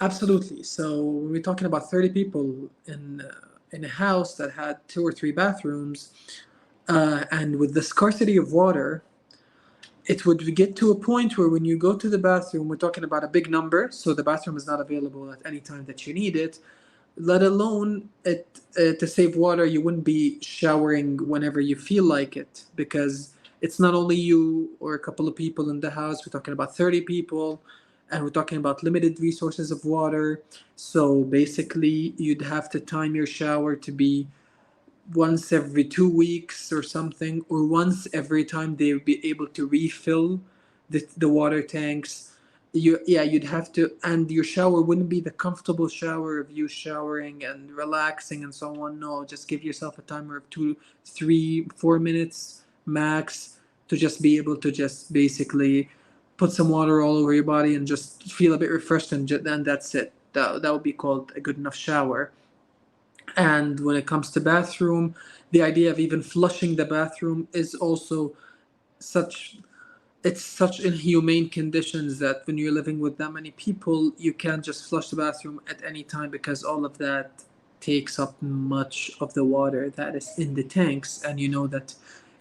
Absolutely. So when we're talking about 30 people in a house that had two or three bathrooms, and with the scarcity of water, it would get to a point where when you go to the bathroom, we're talking about a big number, so the bathroom is not available at any time that you need it. Let alone to save water, you wouldn't be showering whenever you feel like it, because it's not only you or a couple of people in the house. We're talking about 30 people, and we're talking about limited resources of water. So basically, you'd have to time your shower to be once every 2 weeks or something, or once every time they would be able to refill the water tanks. You'd have to, and your shower wouldn't be the comfortable shower of you showering and relaxing and so on. No, just give yourself a timer of 2, 3, 4 minutes max to just be able to just basically put some water all over your body and just feel a bit refreshed, and then that's it. That would be called a good enough shower. And when it comes to bathroom, the idea of even flushing the bathroom is also such, it's such inhumane conditions that when you're living with that many people, you can't just flush the bathroom at any time, because all of that takes up much of the water that is in the tanks, and you know that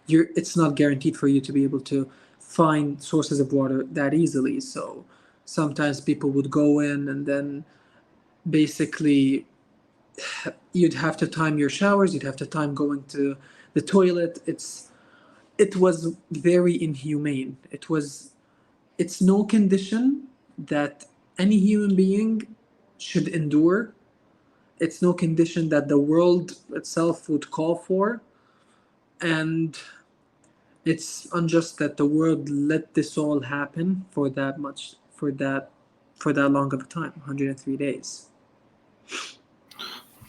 it's not guaranteed for you to be able to find sources of water that easily. So sometimes people would go in, and then basically you'd have to time your showers, you'd have to time going to the toilet. It was very inhumane. It's no condition that any human being should endure. It's no condition that the world itself would call for, and it's unjust that the world let this all happen for that much, for that long of a time, 103 days.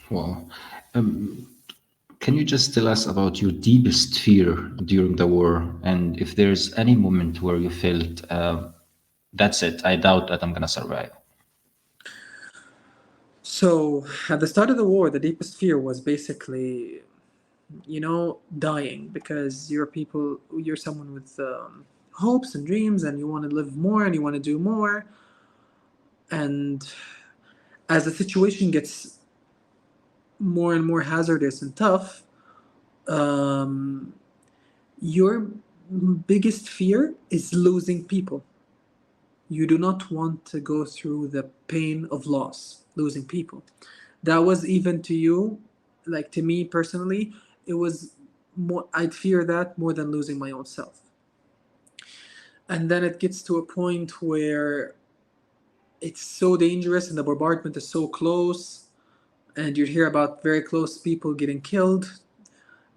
Well, can you just tell us about your deepest fear during the war, and if there's any moment where you felt, that's it, I doubt that I'm gonna survive? So, at the start of the war, the deepest fear was basically, dying, because you're someone with hopes and dreams, and you want to live more and you want to do more. And as the situation gets more and more hazardous and tough, um, your biggest fear is losing people. You do not want to go through the pain of loss, losing people. That was even to you, like to me personally, it was more, I'd fear that more than losing my own self. And then it gets to a point where it's so dangerous and the bombardment is so close, and you hear about very close people getting killed,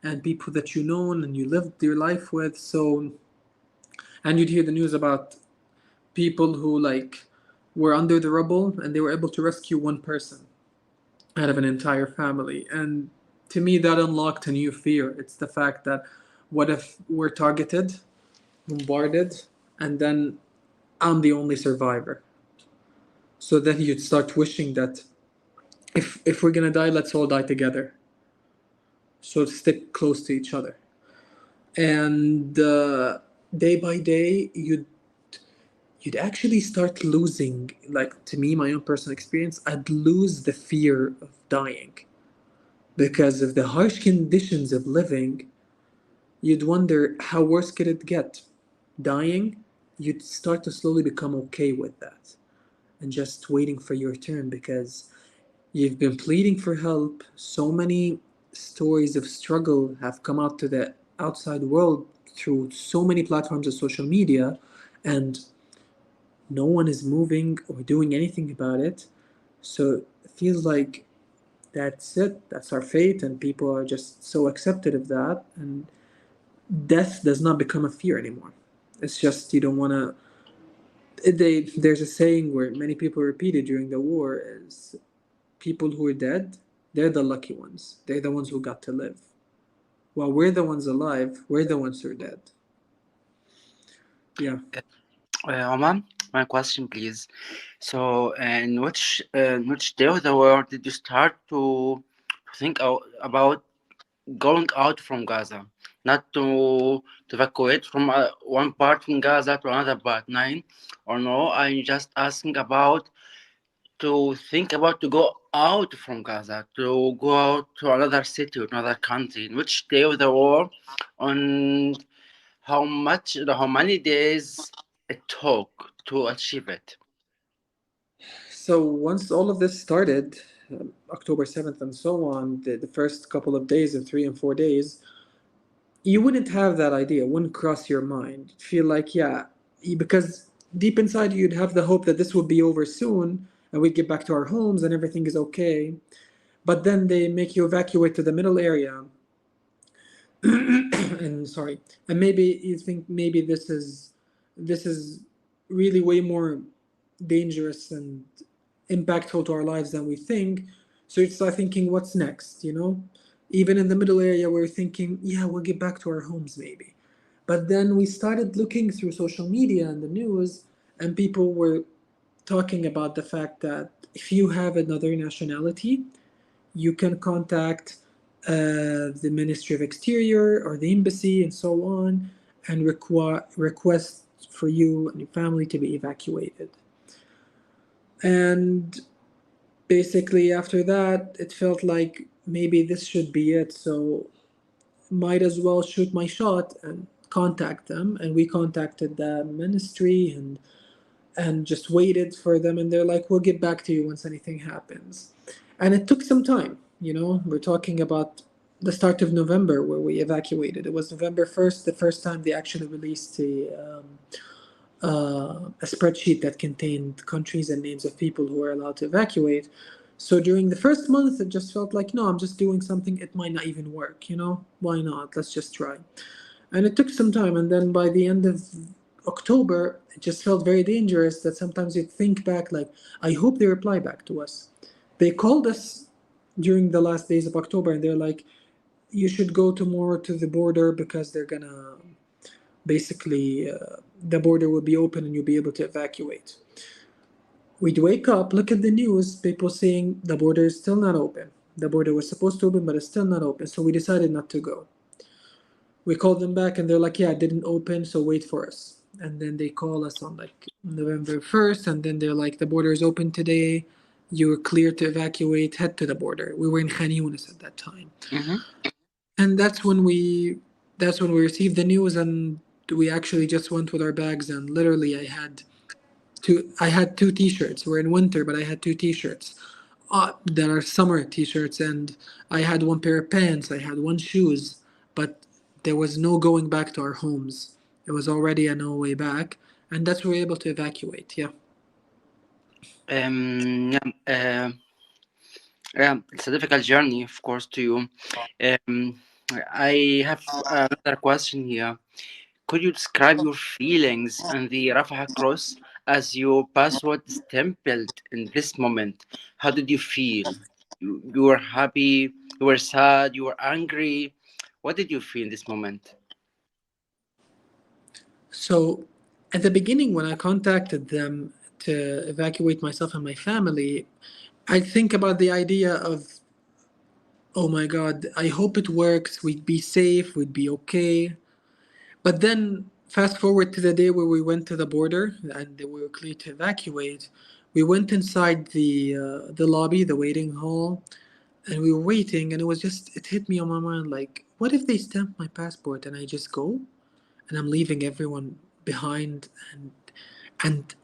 and people that you know and you lived your life with. So, and you'd hear the news about people who like were under the rubble and they were able to rescue one person out of an entire family. And to me, that unlocked a new fear. It's the fact that what if we're targeted, bombarded, and then I'm the only survivor? So then you'd start wishing that if we're gonna die, let's all die together. So stick close to each other. And day by day, you'd actually start losing. Like to me, my own personal experience, I'd lose the fear of dying because of the harsh conditions of living. You'd wonder how worse could it get. Dying, you'd start to slowly become okay with that and just waiting for your turn, because you've been pleading for help. So many stories of struggle have come out to the outside world through so many platforms of social media, and no one is moving or doing anything about it. So it feels like that's it, that's our fate, and people are just so accepted of that, and death does not become a fear anymore. It's just you don't want to. There's a saying where many people repeated during the war is people who are dead, they're the lucky ones. They're the ones who got to live. while we're the ones alive, we're the ones who are dead. Yeah. Omar, one question, please. So, in which day of the world did you start to think about going out from Gaza? Not to evacuate from one part in Gaza to another part, nine, or no? I'm just asking about to think about to go out from Gaza, to go out to another city or another country. In which day of the war, on how many days it took to achieve it? So once all of this started, October 7th and so on, the first couple of days, of 3 and 4 days, you wouldn't have that idea, it wouldn't cross your mind. You'd feel like, yeah, because deep inside you'd have the hope that this would be over soon and we'd get back to our homes and everything is okay. But then they make you evacuate to the middle area. And sorry, and maybe you think maybe this is really way more dangerous and impactful to our lives than we think. So you start thinking, what's next? Even in the middle area, we're thinking, yeah, we'll get back to our homes maybe. But then we started looking through social media and the news, and people were talking about the fact that if you have another nationality, you can contact the Ministry of Exterior or the embassy and so on, and request for you and your family to be evacuated. And basically, after that, it felt like maybe this should be it. So, might as well shoot my shot and contact them. And we contacted the ministry and just waited for them. And they're like, we'll get back to you once anything happens. And it took some time. We're talking about the start of November where we evacuated. It was November 1st, the first time they actually released a spreadsheet that contained countries and names of people who were allowed to evacuate. So during the first month, it just felt like, no, I'm just doing something. It might not even work, Why not? Let's just try. And it took some time. And then by the end of October, it just felt very dangerous that sometimes you think back, like, I hope they reply back to us. They called us during the last days of October and they're like, you should go to the border because they're gonna basically the border will be open and you'll be able to evacuate. We'd wake up, look at the news, people saying the border is still not open. The border was supposed to open, but it's still not open. So we decided not to go. We called them back and they're like, yeah, it didn't open, so wait for us. And then they call us on like November 1st, and then they're like, the border is open today. You're clear to evacuate, head to the border. We were in Khan Yunis at that time. Mm-hmm. And that's when we received the news, and we actually just went with our bags, and literally I had two t-shirts. We're in winter, but I had two t-shirts that are summer t-shirts, and I had one pair of pants, I had one shoes, but there was no going back to our homes. It was already a no way back, and that's where we were able to evacuate. Yeah. Yeah, yeah, it's a difficult journey, of course, to you. Um, I have another question here. Could you describe your feelings on the Rafah cross as your password stempled in this moment? How did you feel? You were happy, you were sad, you were angry. What did you feel in this moment? So at the beginning, when I contacted them to evacuate myself and my family, I think about the idea of, oh my God, I hope it works. We'd be safe. We'd be okay. But then fast forward to the day where we went to the border and we were clear to evacuate. We went inside the lobby, the waiting hall, and we were waiting. And it hit me on my mind like, what if they stamp my passport and I just go and I'm leaving everyone behind, and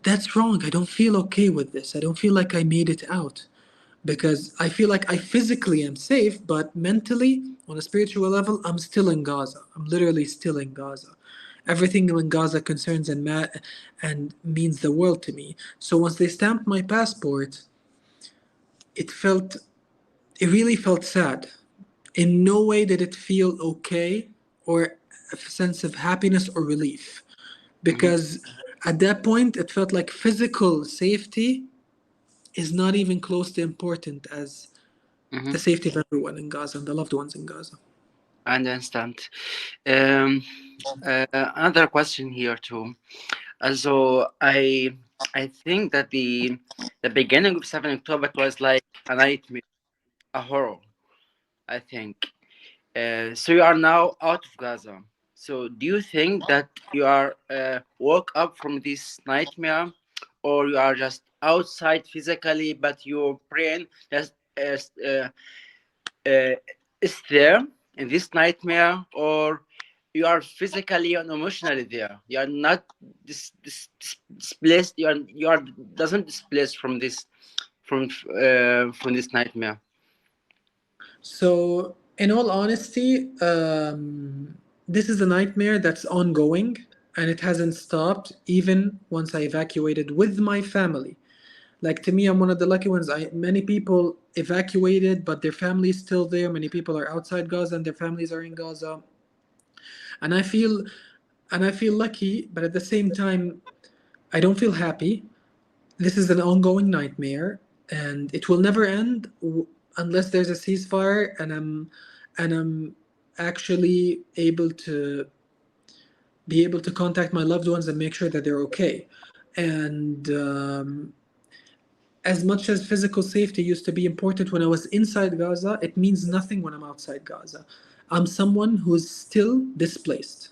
that's wrong. I don't feel okay with this. I don't feel like I made it out because I feel like I physically am safe, but mentally, on a spiritual level, I'm still in Gaza. I'm literally still in Gaza. Everything in Gaza concerns and means the world to me. So once they stamped my passport, it felt it really felt sad. In no way did it feel okay or a sense of happiness or relief, Hmm. because at that point it felt like physical safety is not even close to important as Hmm. the safety of everyone in Gaza and the loved ones in Gaza. I understand. Um, Another question here too. So I think that the beginning of 7 October it was like a nightmare, a horror. I think. So you are now out of Gaza. So do you think that you are woke up from this nightmare, or you are just outside physically, but your brain just uh, is there in this nightmare, or you are physically and emotionally there? You are not displaced. You are doesn't displaced from this nightmare. So, in all honesty, this is a nightmare that's ongoing and it hasn't stopped even once I evacuated with my family. Like to me, I'm one of the lucky ones. Many people evacuated, but their family is still there. Many people are outside Gaza and their families are in Gaza. And I feel and I feel lucky, but at the same time, I don't feel happy. This is an ongoing nightmare, and it will never end unless there's a ceasefire and I'm actually able to contact my loved ones and make sure that they're okay. And as much as physical safety used to be important when I was inside Gaza, it means nothing when I'm outside Gaza. I'm someone who's still displaced.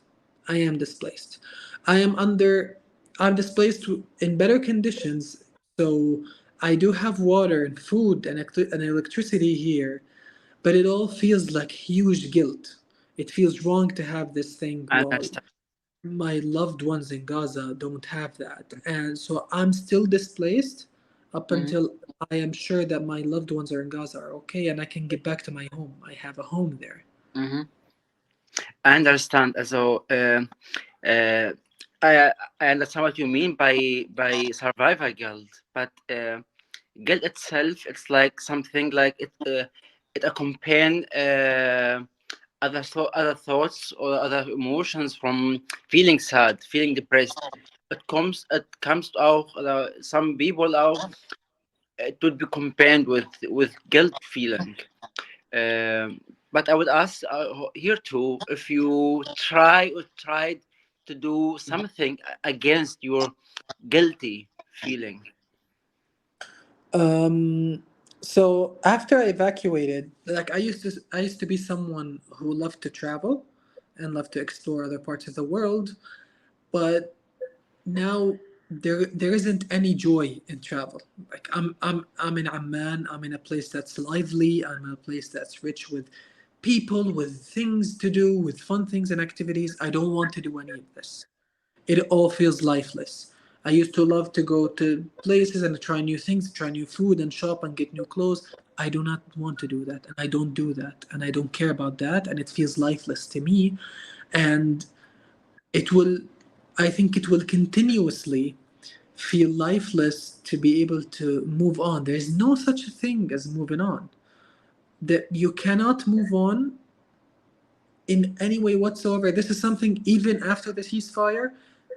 I am displaced. I am under, I'm displaced in better conditions. So I do have water and food and electricity here, but it all feels like huge guilt. It feels wrong to have this thing I while understand. my loved ones in Gaza don't have that. And so I'm still displaced up Mm-hmm. until I am sure that my loved ones are in Gaza are okay and I can get back to my home. I have a home there. Mm-hmm. I understand. So, uh, I I understand what you mean by survivor guilt, but guilt itself, it's like something like it accompany other thoughts or other emotions from feeling sad, feeling depressed. It comes out. Some people out. It would be combined with guilt feeling. Um, but I would ask here too if you tried to do something against your guilty feeling. Um, so after I evacuated, like I used to be someone who loved to travel and loved to explore other parts of the world, but now there isn't any joy in travel. Like I'm in Amman. I'm in a place that's lively. I'm in a place that's rich with people, with things to do, with fun things and activities. I don't want to do any of this. It all feels lifeless. I used to love to go to places and try new things, try new food and shop and get new clothes. I do not want to do that, and I don't do that, and I don't care about that, and it feels lifeless to me. And it will, I think it will continuously feel lifeless to be able to move on. There is no such a thing as moving on. That you cannot move on in any way whatsoever. This is something even after the ceasefire,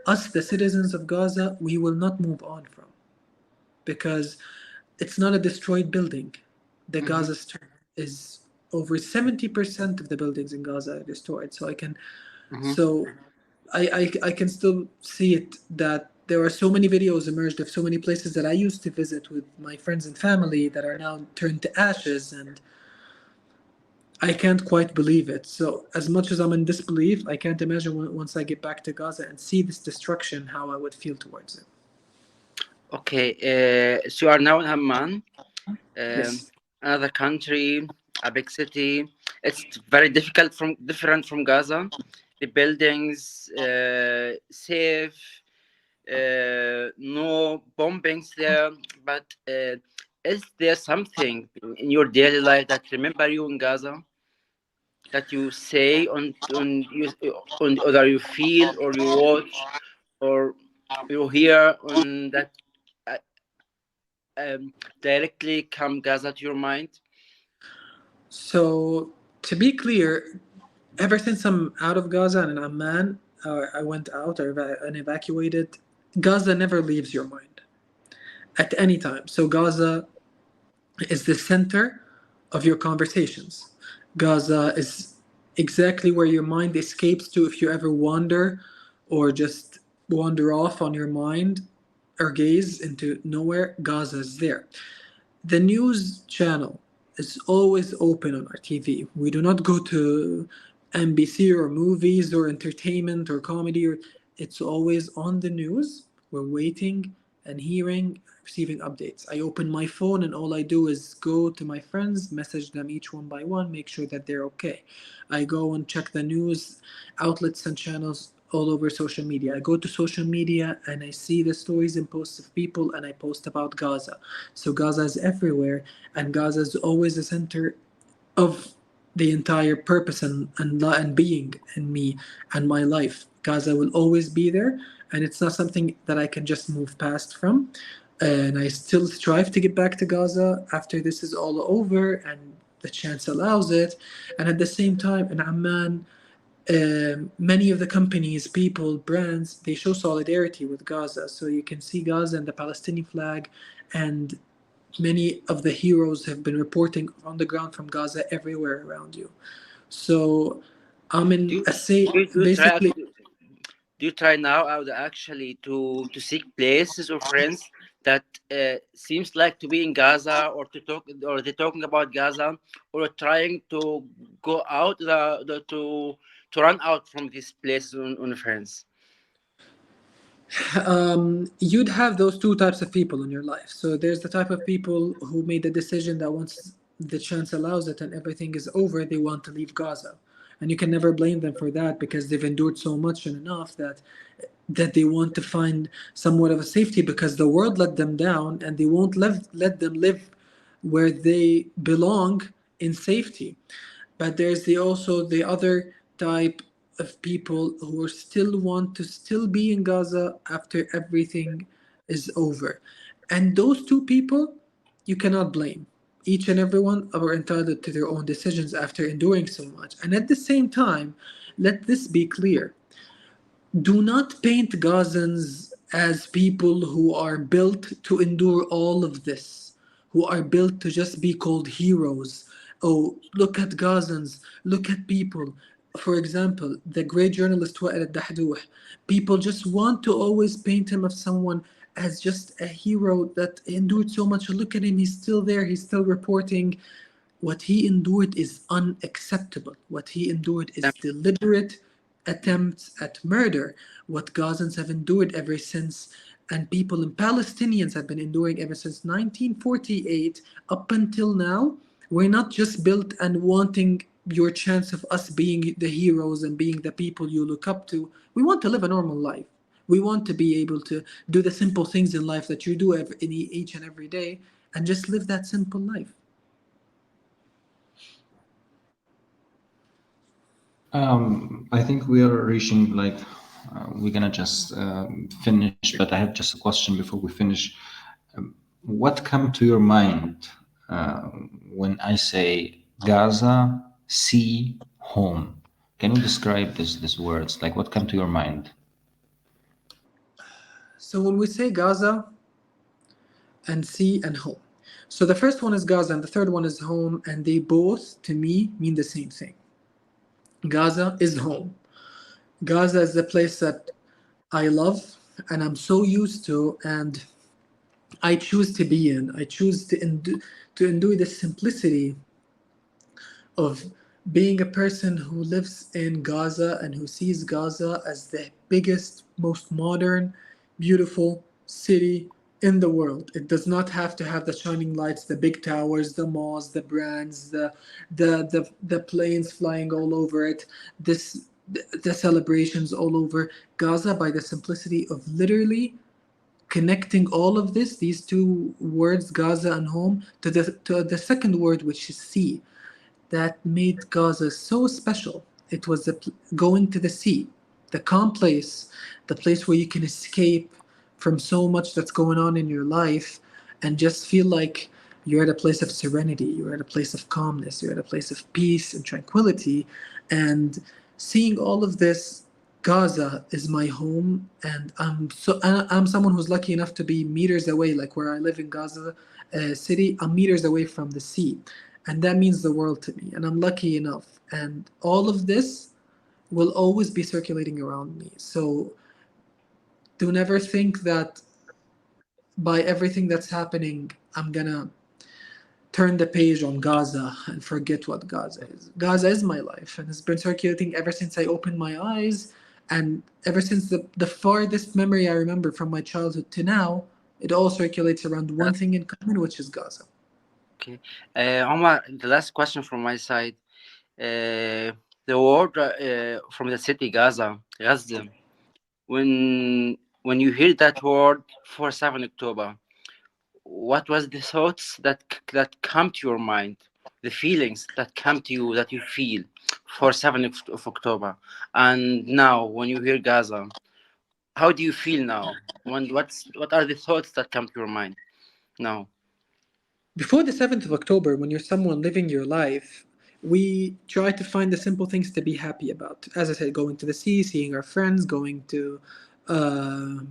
us, the citizens of Gaza, we will not move on from because it's not a destroyed building. The Mm-hmm. Gaza Strip is over 70% of the buildings in Gaza are destroyed. Mm-hmm. So I can still see it that there are so many videos emerged of so many places that I used to visit with my friends and family that are now turned to ashes, and I can't quite believe it. So as much as I'm in disbelief, I can't imagine once I get back to Gaza and see this destruction how I would feel towards it. Okay. So you are now in Amman, um, Yes. another country, a big city. It's very different from Gaza. The buildings safe, no bombings there. But is there something in your daily life that remember you in Gaza that you say on or you feel or you watch or you hear on that uh, directly come Gaza to your mind? So to be clear, ever since I'm out of Gaza and in Amman, I went out and evacuated. Gaza never leaves your mind at any time. So Gaza is the center of your conversations. Gaza is exactly where your mind escapes to if you ever wander or just wander off on your mind or gaze into nowhere. Gaza is there. The news channel is always open on our TV. We do not go to NBC or movies or entertainment or comedy, or it's always on the news. We're waiting and hearing, receiving updates. I open my phone and all I do is go to my friends, message them each one by one, make sure that they're okay. I go and check the news outlets and channels all over social media. I go to social media and I see the stories and posts of people and I post about Gaza. So Gaza is everywhere, and Gaza is always the center of the entire purpose and being in me and my life. Gaza will always be there, and it's not something that I can just move past from. And I still strive to get back to Gaza after this is all over and the chance allows it. And at the same time, in Amman, many of the companies, people, brands, they show solidarity with Gaza. So you can see Gaza and the Palestinian flag, and many of the heroes have been reporting on the ground from Gaza everywhere around you. So I'm Do in you, a say do you try basically. do you try now out actually to seek places or friends that seems like to be in Gaza, or to talk, or they're talking about Gaza, or trying to go out to run out from these places on friends? You'd have those two types of people in your life. So there's the type of people who made the decision that once the chance allows it and everything is over, they want to leave Gaza. And you can never blame them for that because they've endured so much and enough that they want to find somewhat of a safety because the world let them down and they won't let them live where they belong in safety. But there's the also the other type of people who are still want to still be in Gaza after everything is over. And those two people you cannot blame. Each and every one are entitled to their own decisions after enduring so much. And at the same time, let this be clear, do not paint Gazans as people who are built to endure all of this, who are built to just be called heroes. Oh, look at Gazans, look at people. For example, the great journalist Wa'il al-Dahdouh, people just want to always paint him as someone as just a hero that endured so much. Look at him, he's still there, he's still reporting. What he endured is unacceptable. What he endured is deliberate attempts at murder. What Gazans have endured ever since, and people and Palestinians have been enduring ever since 1948 up until now. We're not just built and wanting your chance of us being the heroes and being the people you look up to. We want to live a normal life. We want to be able to do the simple things in life that you do in each and every day and just live that simple life. I think we are reaching like we're gonna just finish, but I have just a question before we finish. What come to your mind when I say Gaza, sea, home? Can you describe these words? Like what come to your mind? So when we say Gaza and sea and home, so the first one is Gaza and the third one is home, and they both, to me, mean the same thing. Gaza is home. Gaza is the place that I love and I'm so used to, and I choose to be in. I choose to endure the simplicity of being a person who lives in Gaza and who sees Gaza as the biggest, most modern, beautiful city in the world. It does not have to have the shining lights, the big towers, the malls, the brands, the planes flying all over it, this the celebrations all over Gaza, by the simplicity of literally connecting all of this, these two words, Gaza and home, to the second word, which is sea, that made Gaza so special. It was going to the sea, the calm place, the place where you can escape from so much that's going on in your life and just feel like you're at a place of serenity, you're at a place of calmness, you're at a place of peace and tranquility. And seeing all of this, Gaza is my home, and I'm someone who's lucky enough to be meters away, like where I live in Gaza city. I'm meters away from the sea, And that means the world to me. And I'm lucky enough. And all of this will always be circulating around me. So do never think that by everything that's happening, I'm gonna turn the page on Gaza and forget what Gaza is. Gaza is my life, and it's been circulating ever since I opened my eyes, and ever since the farthest memory I remember from my childhood to now, it all circulates around one thing in common, which is Gaza. Okay. Omar, the last question from my side. The word from the city Gaza. When you hear that word for 7 October, what was the thoughts that come to your mind, the feelings that come to you that you feel for 7th of October, and now when you hear Gaza, how do you feel now? What are the thoughts that come to your mind now? Before the 7th of October, when you're someone living your life, we try to find the simple things to be happy about. As I said, going to the sea, seeing our friends, going to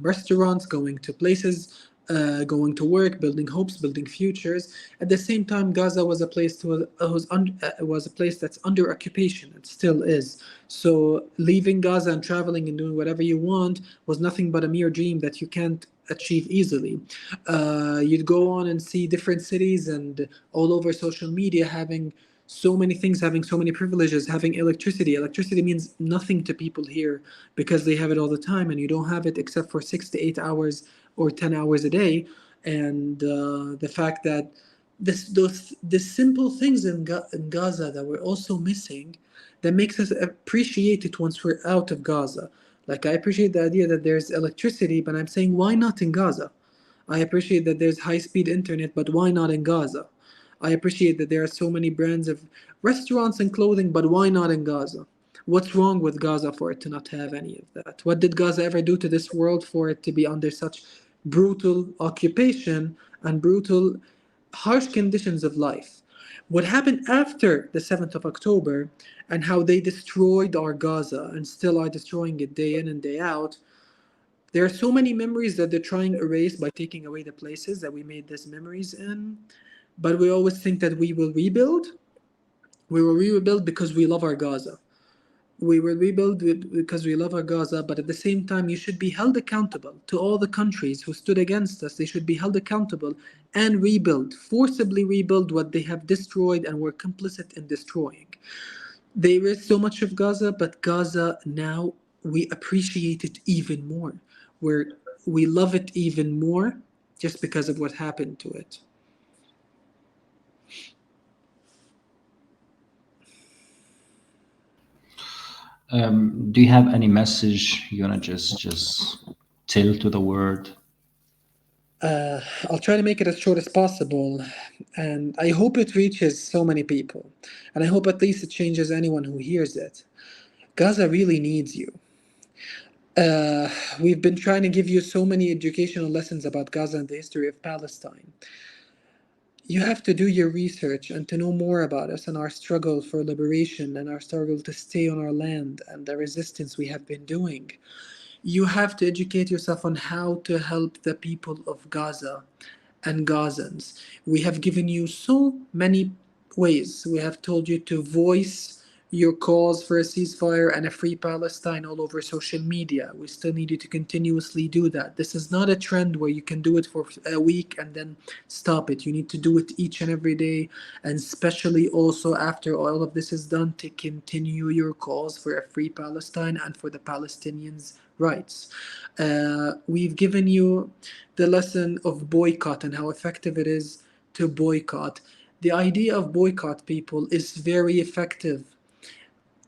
restaurants, going to places, going to work, building hopes, building futures. At the same time, Gaza was a place was a place that's under occupation. It still is. So leaving Gaza and traveling and doing whatever you want was nothing but a mere dream that you can't achieve easily. You'd go on and see different cities and all over social media having so many things, having so many privileges, having electricity. Electricity means nothing to people here because they have it all the time, and you don't have it except for 6 to 8 hours or 10 hours a day. And the fact that the simple things in Gaza that we're also missing, that makes us appreciate it once we're out of Gaza. Like, I appreciate the idea that there's electricity, but I'm saying, why not in Gaza? I appreciate that there's high speed internet, but why not in Gaza? I appreciate that there are so many brands of restaurants and clothing, but why not in Gaza? What's wrong with Gaza for it to not have any of that? What did Gaza ever do to this world for it to be under such brutal occupation and brutal, harsh conditions of life? What happened after the 7th of October and how they destroyed our Gaza and still are destroying it day in and day out, there are so many memories that they're trying to erase by taking away the places that we made these memories in. But we always think that we will rebuild. We will rebuild because we love our Gaza. We will rebuild because we love our Gaza, but at the same time, you should be held accountable to all the countries who stood against us. They should be held accountable and rebuild, forcibly rebuild what they have destroyed and were complicit in destroying. There is so much of Gaza, but Gaza now, we appreciate it even more. We're, we love it even more just because of what happened to it. Do you have any message you wanna just tell to the world? I'll try to make it as short as possible, and I hope it reaches so many people. And I hope at least it changes anyone who hears it. Gaza really needs you. Uh, we've been trying to give you so many educational lessons about Gaza and the history of Palestine. You have to do your research and to know more about us and our struggle for liberation and our struggle to stay on our land and the resistance we have been doing. You have to educate yourself on how to help the people of Gaza and Gazans. We have given you so many ways. We have told you to voice your cause for a ceasefire and a free Palestine all over social media. We still need you to continuously do that. This is not a trend where you can do it for a week and then stop it. You need to do it each and every day, and especially also after all of this is done, to continue your cause for a free Palestine and for the Palestinians' rights. We've given you the lesson of boycott and how effective it is to boycott. The idea of boycott, people, is very effective.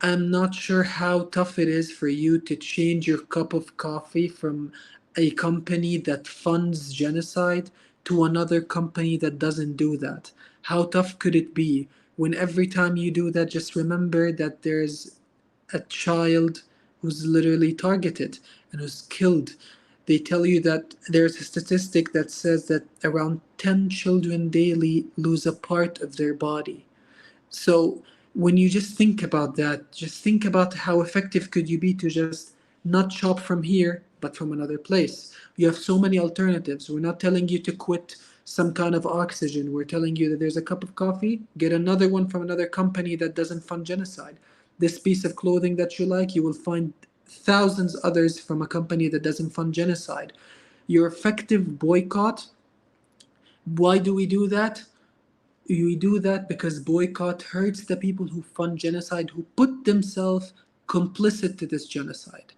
I'm not sure how tough it is for you to change your cup of coffee from a company that funds genocide to another company that doesn't do that. How tough could it be when every time you do that, just remember that there's a child who's literally targeted and who's killed. They tell you that there's a statistic that says that around 10 children daily lose a part of their body. So when you just think about that, just think about how effective could you be to just not shop from here, but from another place. You have so many alternatives. We're not telling you to quit some kind of oxygen. We're telling you that there's a cup of coffee, get another one from another company that doesn't fund genocide. This piece of clothing that you like, you will find thousands others from a company that doesn't fund genocide. Your effective boycott, why do we do that? We do that because boycott hurts the people who fund genocide, who put themselves complicit to this genocide.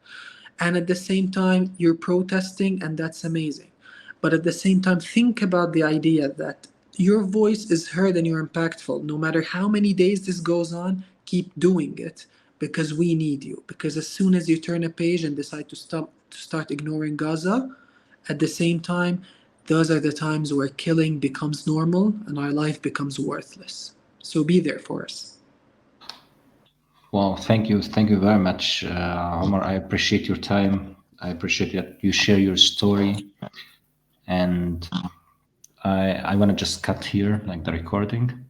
And at the same time, you're protesting, and that's amazing. But at the same time, think about the idea that your voice is heard and you're impactful. No matter how many days this goes on, keep doing it because we need you. Because as soon as you turn a page and decide to start ignoring Gaza, at the same time, those are the times where killing becomes normal and our life becomes worthless. So be there for us. Well, thank you very much, Omar. I appreciate your time. I appreciate that you share your story, and I want to just cut here, like the recording.